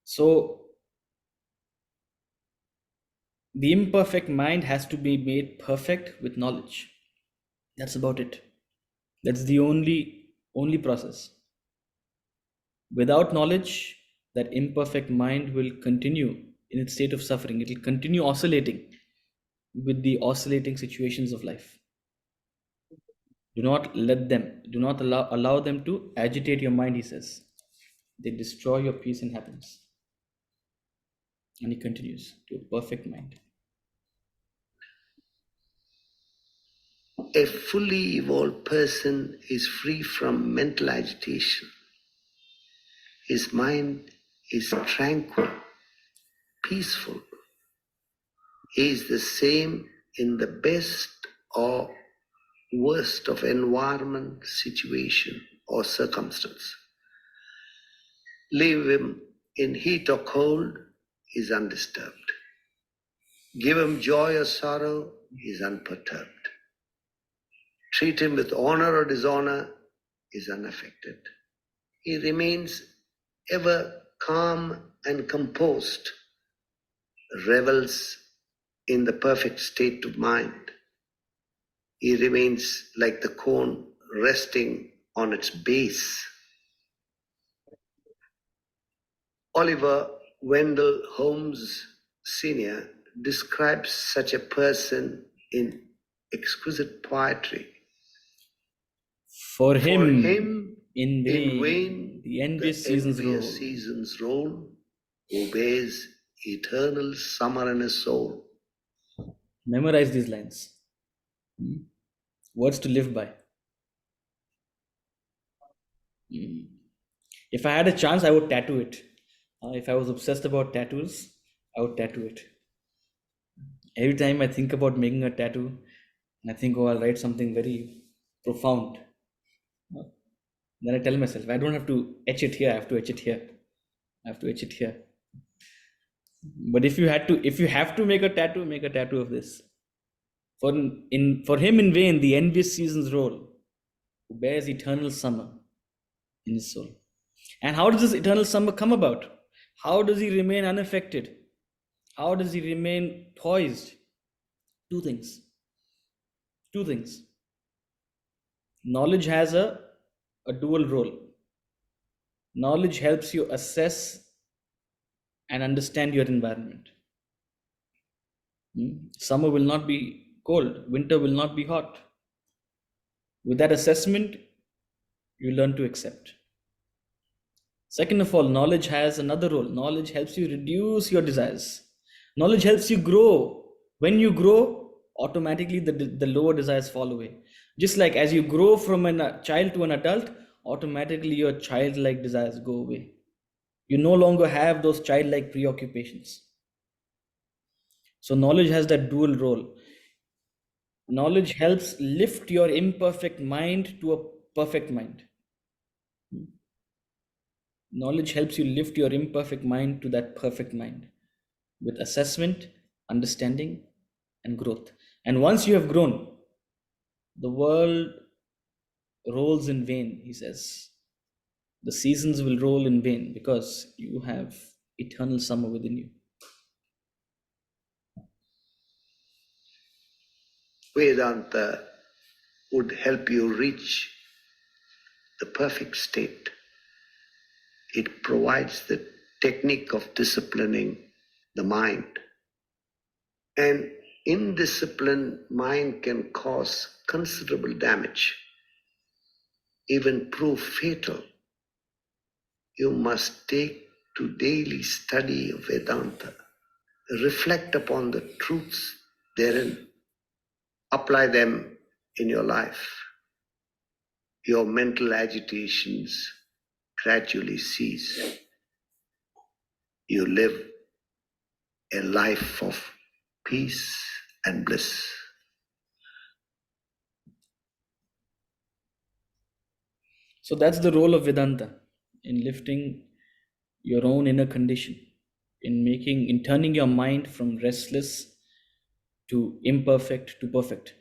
So, the imperfect mind has to be made perfect with knowledge. That's about it. That's the only process. Without knowledge, that imperfect mind will continue in its state of suffering. It will continue oscillating with the oscillating situations of life. Do not allow them to agitate your mind, he says. They destroy your peace and happiness. And he continues, to a perfect mind. A fully evolved person is free from mental agitation. His mind is tranquil, peaceful. He is the same in the best or worst of environment, situation, or circumstance. Leave him in heat or cold, he is undisturbed. Give him joy or sorrow, he is unperturbed. Treat him with honor or dishonor, he is unaffected. He remains ever calm and composed, revels in the perfect state of mind. He remains like the cone resting on its base. Oliver Wendell Holmes Sr. describes such a person in exquisite poetry. For him, in vain, vain the envious seasons roll. seasons roll, obeys eternal summer in his soul. Memorize these lines. Words to live by. If I had a chance, I would tattoo it. If I was obsessed about tattoos, I would tattoo it. Every time I think about making a tattoo, and I think, oh, I'll write something very profound. Then I tell myself, I don't have to etch it here, I have to etch it here. I have to etch it here. But if you have to make a tattoo of this. For him in vain, the envious seasons roll, who bears eternal summer in his soul. And how does this eternal summer come about? How does he remain unaffected? How does he remain poised? Two things. Knowledge has a dual role. Knowledge helps you assess and understand your environment. Summer will not be cold, winter will not be hot. With that assessment, you learn to accept. Second of all, knowledge has another role. Knowledge helps you reduce your desires. Knowledge helps you grow. When you grow, automatically the lower desires fall away. Just like as you grow from a child to an adult, automatically your childlike desires go away. You no longer have those childlike preoccupations. So knowledge has that dual role. Knowledge helps lift your imperfect mind to a perfect mind. Knowledge helps you lift your imperfect mind to that perfect mind with assessment, understanding, and growth. And once you have grown, the world rolls in vain, he says. The seasons will roll in vain because you have eternal summer within you. Vedanta would help you reach the perfect state. It provides the technique of disciplining the mind. And indisciplined mind can cause considerable damage, even prove fatal. You must take to daily study of Vedanta, reflect upon the truths therein, apply them in your life, your mental agitations gradually cease. You live a life of peace and bliss. So that's the role of Vedanta in lifting your own inner condition, in turning your mind from restless to imperfect to perfect.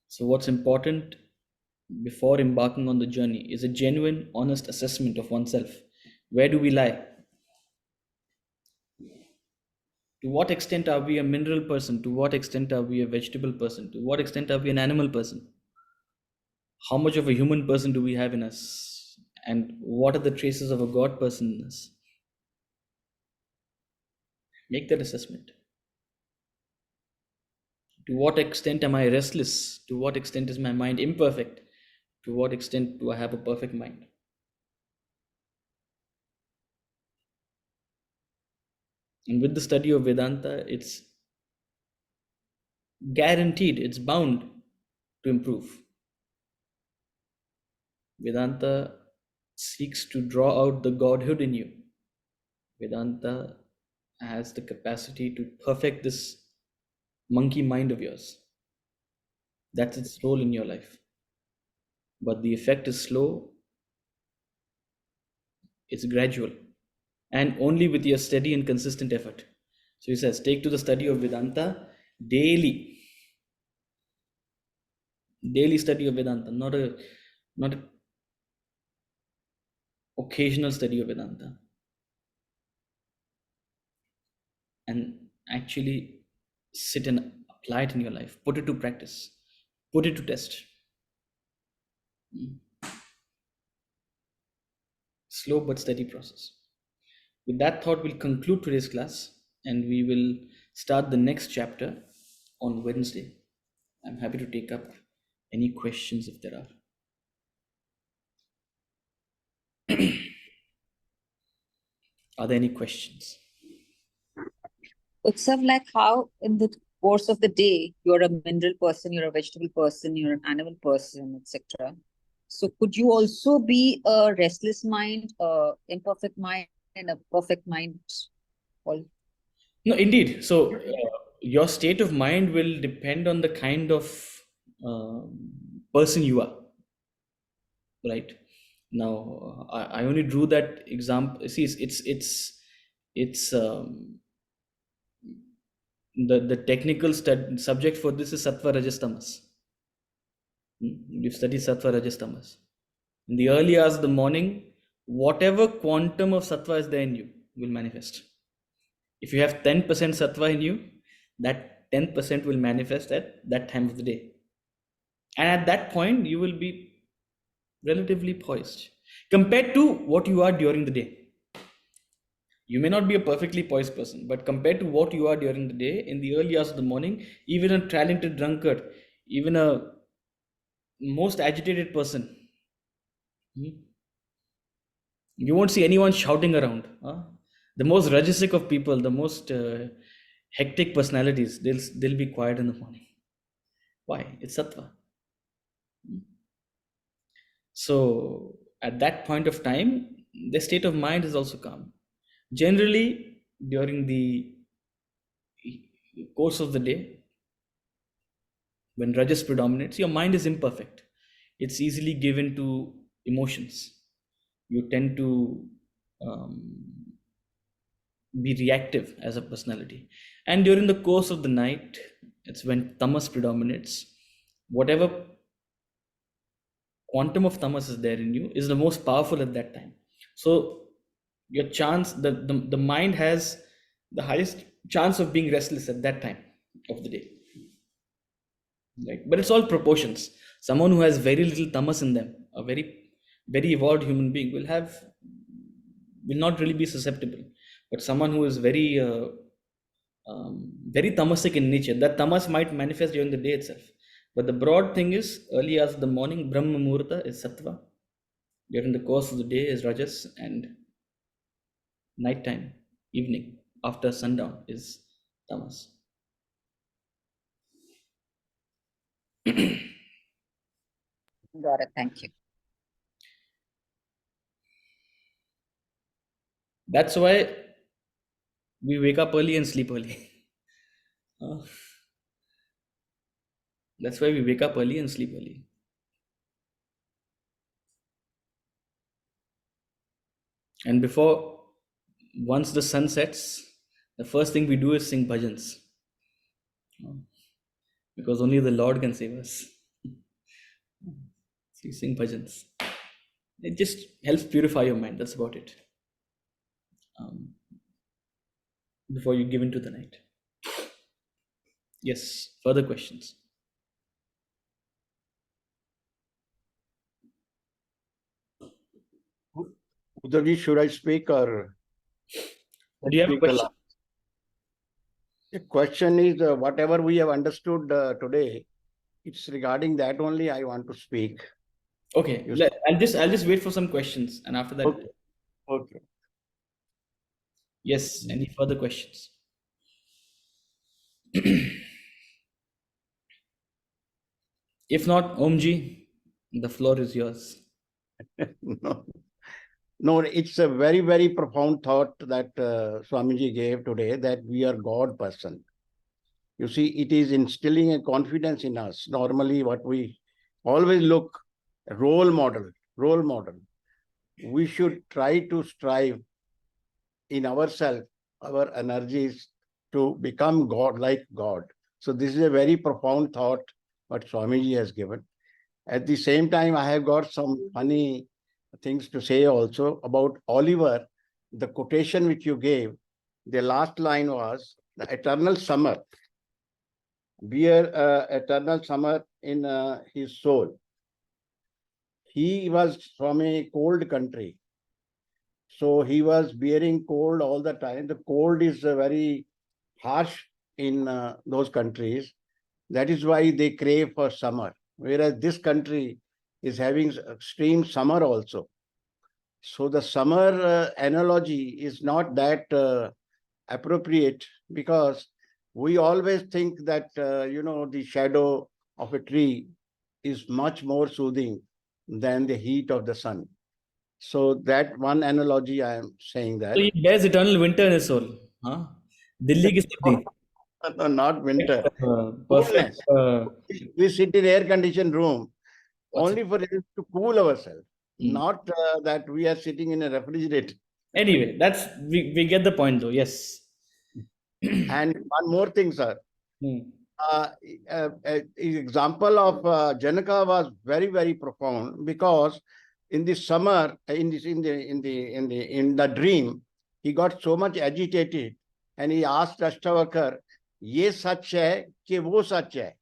So what's important before embarking on the journey is a genuine, honest assessment of oneself. Where do we lie? To what extent are we a mineral person? To what extent are we a vegetable person? To what extent are we an animal person? How much of a human person do we have in us? And what are the traces of a God person in us? Make that assessment. To what extent am I restless? To what extent is my mind imperfect? To what extent do I have a perfect mind? And with the study of Vedanta, it's guaranteed, it's bound to improve. Vedanta seeks to draw out the Godhood in you. Vedanta has the capacity to perfect this monkey mind of yours. That's its role in your life. But the effect is slow, it's gradual, and only with your steady and consistent effort. So he says, take to the study of Vedanta daily. Daily study of Vedanta, not a occasional study of Vedanta. And actually sit and apply it in your life. Put it to practice. Put it to test. Slow but steady process. With that thought, we'll conclude today's class and we will start the next chapter on Wednesday. I'm happy to take up any questions if there are. Are there any questions? Utsav, like how in the course of the day, you're a mineral person, you're a vegetable person, you're an animal person, etc. So could you also be a restless mind, a imperfect mind, and a perfect mind? All No, indeed. So your state of mind will depend on the kind of person you are, right? Now, I only drew that example. See, it's the technical subject for this is sattva rajas tamas. You study sattva rajas tamas. In the early hours of the morning, whatever quantum of sattva is there in you will manifest. If you have 10% sattva in you, that 10% will manifest at that time of the day. And at that point, you will be relatively poised compared to what you are during the day. You may not be a perfectly poised person, but compared to what you are during the day, in the early hours of the morning, even a talented drunkard, even a most agitated person, you won't see anyone shouting around. The most rajasic of people, the most hectic personalities, they'll be quiet in the morning. Why? It's sattva. So at that point of time, the state of mind is also calm. Generally, during the course of the day, when rajas predominates, your mind is imperfect. It's easily given to emotions. You tend to be reactive as a personality. And during the course of the night, it's when tamas predominates. Whatever quantum of tamas is there in you is the most powerful at that time. So your chance, the mind has the highest chance of being restless at that time of the day. Right? But it's all proportions. Someone who has very little tamas in them, a very evolved human being, will not really be susceptible. But someone who is very tamasic in nature, that tamas might manifest during the day itself. But the broad thing is, early hours of the morning, Brahma Muhurta is sattva. During the course of the day is rajas, and nighttime, evening, after sundown is tamas. Got it. Thank you. That's why we wake up early and sleep early. Uh, that's why we wake up early and sleep early. And once the sun sets, the first thing we do is sing bhajans. Because only the Lord can save us. So you sing bhajans. It just helps purify your mind. That's about it. Before you give into the night. Yes. Further questions? Uddhavji, should I speak or Do you have a speak question? aloud? The question is whatever we have understood today, it's regarding that only I want to speak. Okay. You I'll just wait for some questions, and after that. Okay. Okay. Yes. Any further questions? If not, Omji, the floor is yours. No. No, it's a very, very profound thought that Swamiji gave today, that we are God person. You see, it is instilling a confidence in us. Normally, what we always look, role model. We should try to strive in ourselves, our energies, to become God, like God. So this is a very profound thought what Swamiji has given. At the same time, I have got some funny things to say also about Oliver. The quotation which you gave, the last line was, the eternal summer, bear eternal summer in his soul. He was from a cold country. So he was bearing cold all the time. The cold is very harsh in those countries. That is why they crave for summer. Whereas this country is having extreme summer also. So the summer analogy is not that appropriate, because we always think that, the shadow of a tree is much more soothing than the heat of the sun. So that one analogy I am saying that. So he bears eternal winter in his soul. Huh? Dilli ki sardi. No, not winter. Perfect. Coolness. We sit in air-conditioned room What's only for it to cool ourselves, Hmm. not that we are sitting in a refrigerator. Anyway, we get the point though. Yes. And one more thing, sir. Hmm. Example of Janaka was very, very profound, because in the summer, in the dream, he got so much agitated, and he asked Ashtavakar, "Ye sach hai ki wo sach hai?"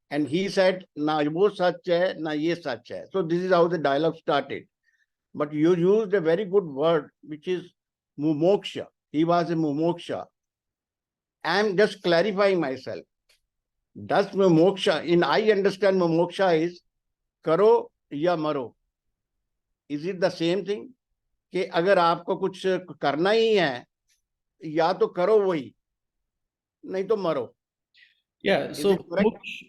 And he said, "Na wo sach hai, na ye sach hai." So this is how the dialogue started. But you used a very good word, which is mumoksha. He was a mumoksha. I am just clarifying myself. Does mumoksha, I understand mumoksha is karo ya maro. Is it the same thing? कि अगर आपको कुछ करना ही है, या तो करो वही, नहीं तो मरो. Yeah, Is so it correct?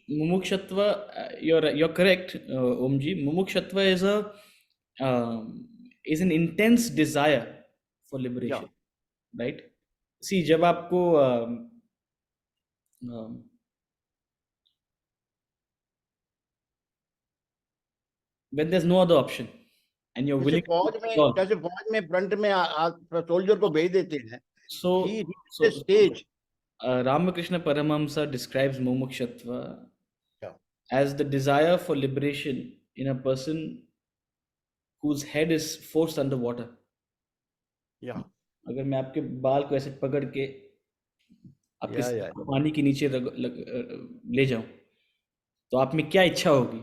mumukshatva, you're correct, Omji. Mumukshatva is an intense desire for liberation, right? See, जब आपको when there's no other option and you're willing to withdraw. जैसे फौज में फ्रंट में सोल्जर को भेज देते हैं. So, He reached a stage. Ramakrishna Paramahamsa describes mumukshatva Yeah. as the desire for liberation in a person whose head is forced underwater. Yeah. अगर मैं आपके बाल को ऐसे पकड़ के आपके Yeah. पानी के नीचे ले जाऊं, तो आप में क्या इच्छा होगी?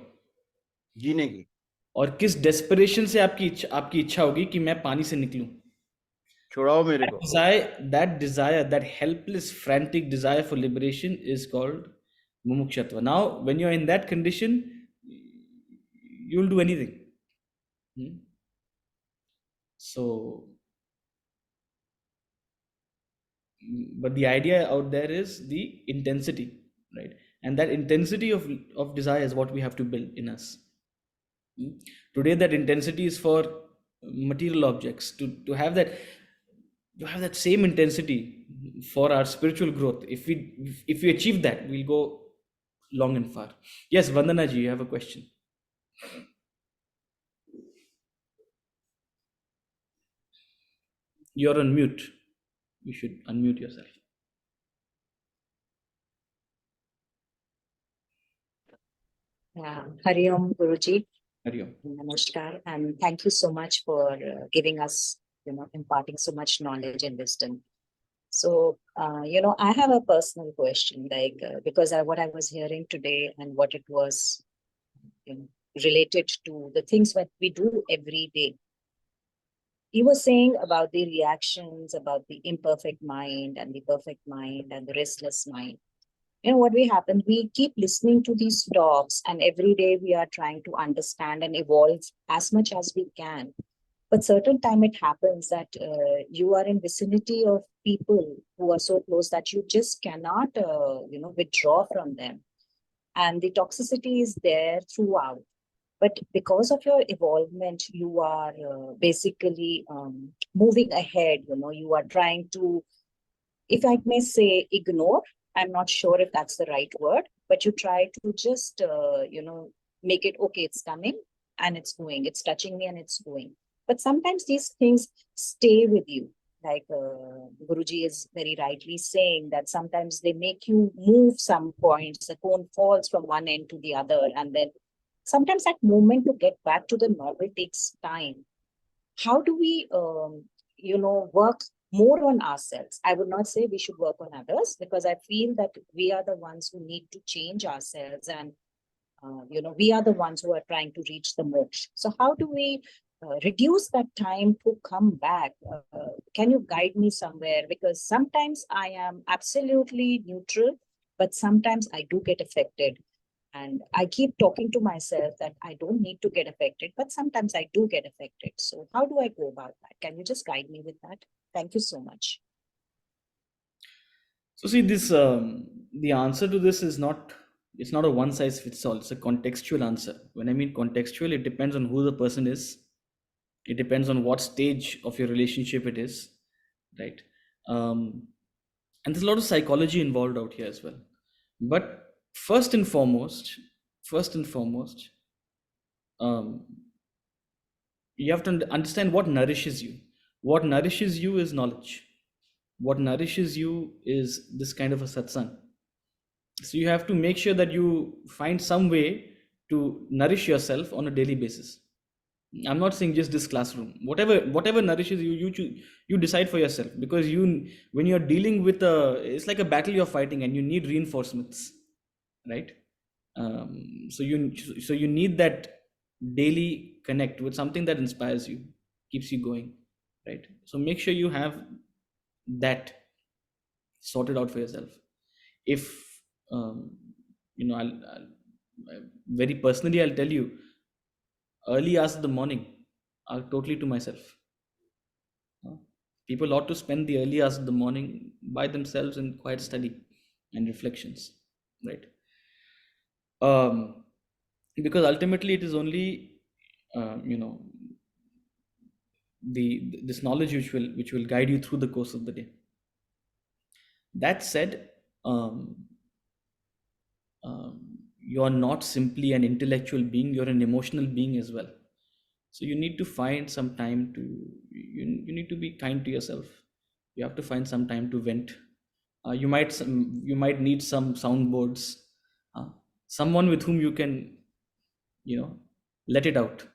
जीने की. और किस डेस्परेशन से आपकी इच्छा होगी कि मैं पानी से निकलूं? छुड़ाओ मेरे को. That desire, that helpless, frantic desire for liberation is called mumukshatva. Now, when you're in that condition, you'll do anything. So, but the idea out there is the intensity, right? And that intensity of desire is what we have to build in us. Today, that intensity is for material objects. To have that same intensity for our spiritual growth. If we achieve that, we'll go long and far. Yes, Vandana ji, you have a question. You're on mute. You should unmute yourself. Hari Om Guruji, Hari Om. Namaskar, and thank you so much for giving us, imparting so much knowledge and wisdom. So, I have a personal question, because what I was hearing today and what it was related to the things that we do every day. You were saying about the reactions, about the imperfect mind and the perfect mind and the restless mind. What we happen, we keep listening to these talks, and every day we are trying to understand and evolve as much as we can. But certain time it happens that you are in vicinity of people who are so close that you just cannot, withdraw from them. And the toxicity is there throughout. But because of your evolvement, you are basically moving ahead. You are trying to, if I may say, ignore. I'm not sure if that's the right word, but you try to just, make it, okay, it's coming and it's going, it's touching me and it's going. But sometimes these things stay with you. Like Guruji is very rightly saying that sometimes they make you move some points, the cone falls from one end to the other. And then sometimes that moment to get back to the normal takes time. How do we, work more on ourselves? I would not say we should work on others, because I feel that we are the ones who need to change ourselves, and we are the ones who are trying to reach the moksha. So how do we reduce that time to come back? Can you guide me somewhere? Because sometimes I am absolutely neutral, but sometimes I do get affected. And I keep talking to myself that I don't need to get affected, but sometimes I do get affected. So how do I go about that? Can you just guide me with that? Thank you so much. So see, this the answer to this is not, it's not a one size fits all. It's a contextual answer. When I mean contextual, it depends on who the person is. It depends on what stage of your relationship it is, right? And there's a lot of psychology involved out here as well. But first and foremost, you have to understand what nourishes you. What nourishes you is knowledge. What nourishes you is this kind of a satsang. So you have to make sure that you find some way to nourish yourself on a daily basis. I'm not saying just this classroom. Whatever nourishes you, you decide for yourself, because when you're dealing with it's like a battle you're fighting, and you need reinforcements, right? So you need that daily connect with something that inspires you, keeps you going, right? So make sure you have that sorted out for yourself. If I'll very personally, I'll tell you, early hours of the morning are totally to myself. People ought to spend the early hours of the morning by themselves in quiet study and reflections, right? Because ultimately it is only this knowledge which will guide you through the course of the day. That said, you are not simply an intellectual being, you're an emotional being as well. So you need to find some time to, you need to be kind to yourself. You have to find some time to vent. You might need some soundboards, someone with whom you can, let it out.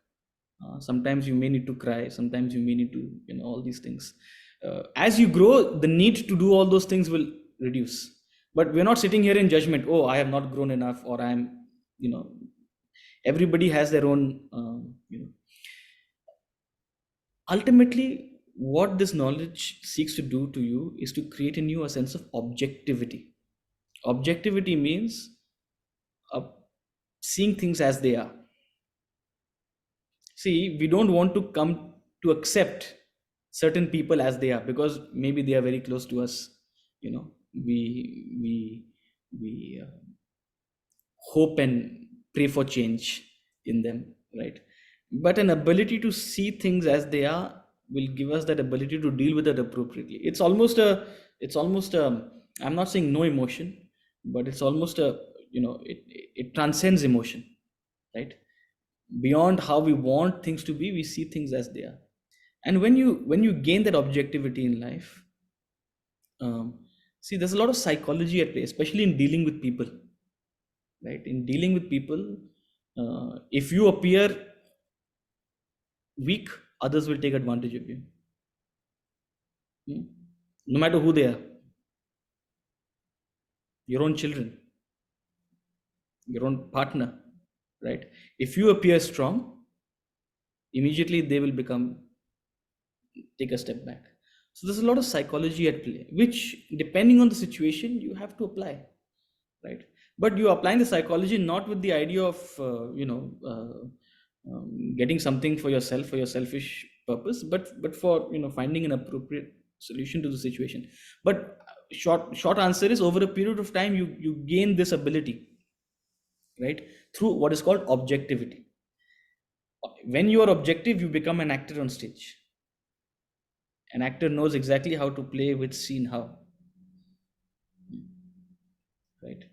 Sometimes you may need to cry, sometimes you may need to, all these things. As you grow, the need to do all those things will reduce. But we're not sitting here in judgment. Oh, I have not grown enough, or I'm, everybody has their own, Ultimately, what this knowledge seeks to do to you is to create in you a sense of objectivity. Objectivity means seeing things as they are. See, we don't want to come to accept certain people as they are, because maybe they are very close to us. We hope and pray for change in them, right? But an ability to see things as they are will give us that ability to deal with it appropriately. It's almost a, I'm not saying no emotion, but it's almost a, it transcends emotion, right? Beyond how we want things to be, we see things as they are. And when you gain that objectivity in life, see, there's a lot of psychology at play, especially in dealing with people, right? In dealing with people, if you appear weak, others will take advantage of you. No matter who they are, your own children, your own partner, right? If you appear strong, immediately they will take a step back. So there's a lot of psychology at play, which depending on the situation, you have to apply, right? But you're applying the psychology not with the idea of, getting something for yourself, for your selfish purpose, but for, finding an appropriate solution to the situation. But short answer is, over a period of time, you gain this ability, right? Through what is called objectivity. When you are objective, you become an actor on stage. An actor knows exactly how to play which scene how, right?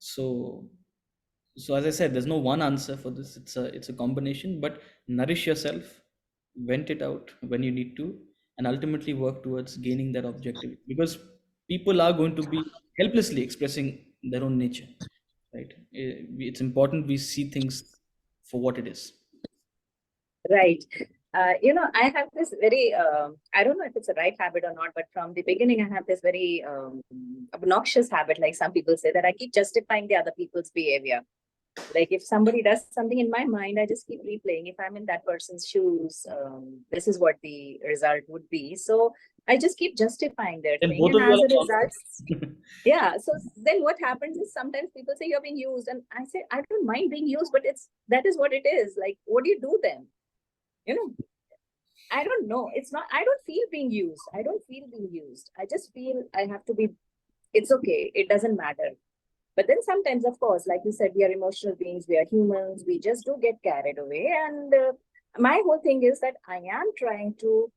So as I said, there's no one answer for this. It's a combination, but nourish yourself, vent it out when you need to, and ultimately work towards gaining that objectivity, because people are going to be helplessly expressing their own nature, right? It's important we see things for what it is. Right. I have this very, I don't know if it's a right habit or not, but from the beginning, I have this very obnoxious habit, like some people say, that I keep justifying the other people's behavior. Like if somebody does something in my mind, I just keep replaying. If I'm in that person's shoes, this is what the result would be. So I just keep justifying their And thing. both And of you as are a wrong. result, yeah. So then what happens is, sometimes people say you're being used, and I say, I don't mind being used, but that is what it is. Like, what do you do then? I don't know. I don't feel being used. I don't feel being used. I just feel I have to be, it's okay. It doesn't matter. But then sometimes, of course, like you said, we are emotional beings, we are humans, we just do get carried away. And my whole thing is that I am trying to,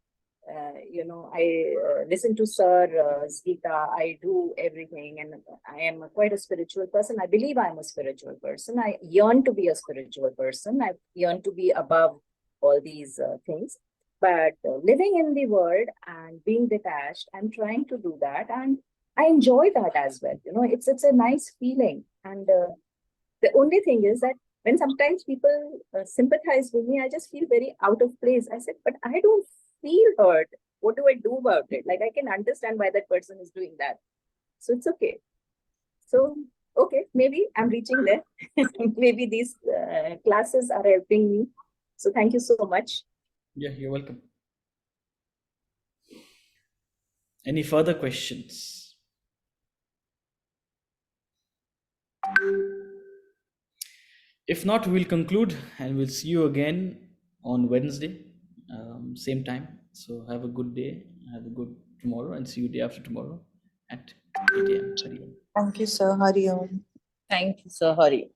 I listen to Sir's Gita, I do everything, and I am quite a spiritual person. I believe I'm a spiritual person. I yearn to be a spiritual person. I yearn to be above all these things. But living in the world and being detached, I'm trying to do that. And I enjoy that as well. It's a nice feeling. And the only thing is that when sometimes people sympathize with me, I just feel very out of place. I said, but I don't feel hurt. What do I do about it? Like, I can understand why that person is doing that. So it's okay. So, okay, maybe I'm reaching there. Maybe these classes are helping me. So thank you so much. Yeah, you're welcome. Any further questions? If not, we'll conclude and we'll see you again on Wednesday, same time. So have a good day, have a good tomorrow, and see you day after tomorrow at 8 a.m. Thank you, sir. Hari Om. Thank you, sir. Hari.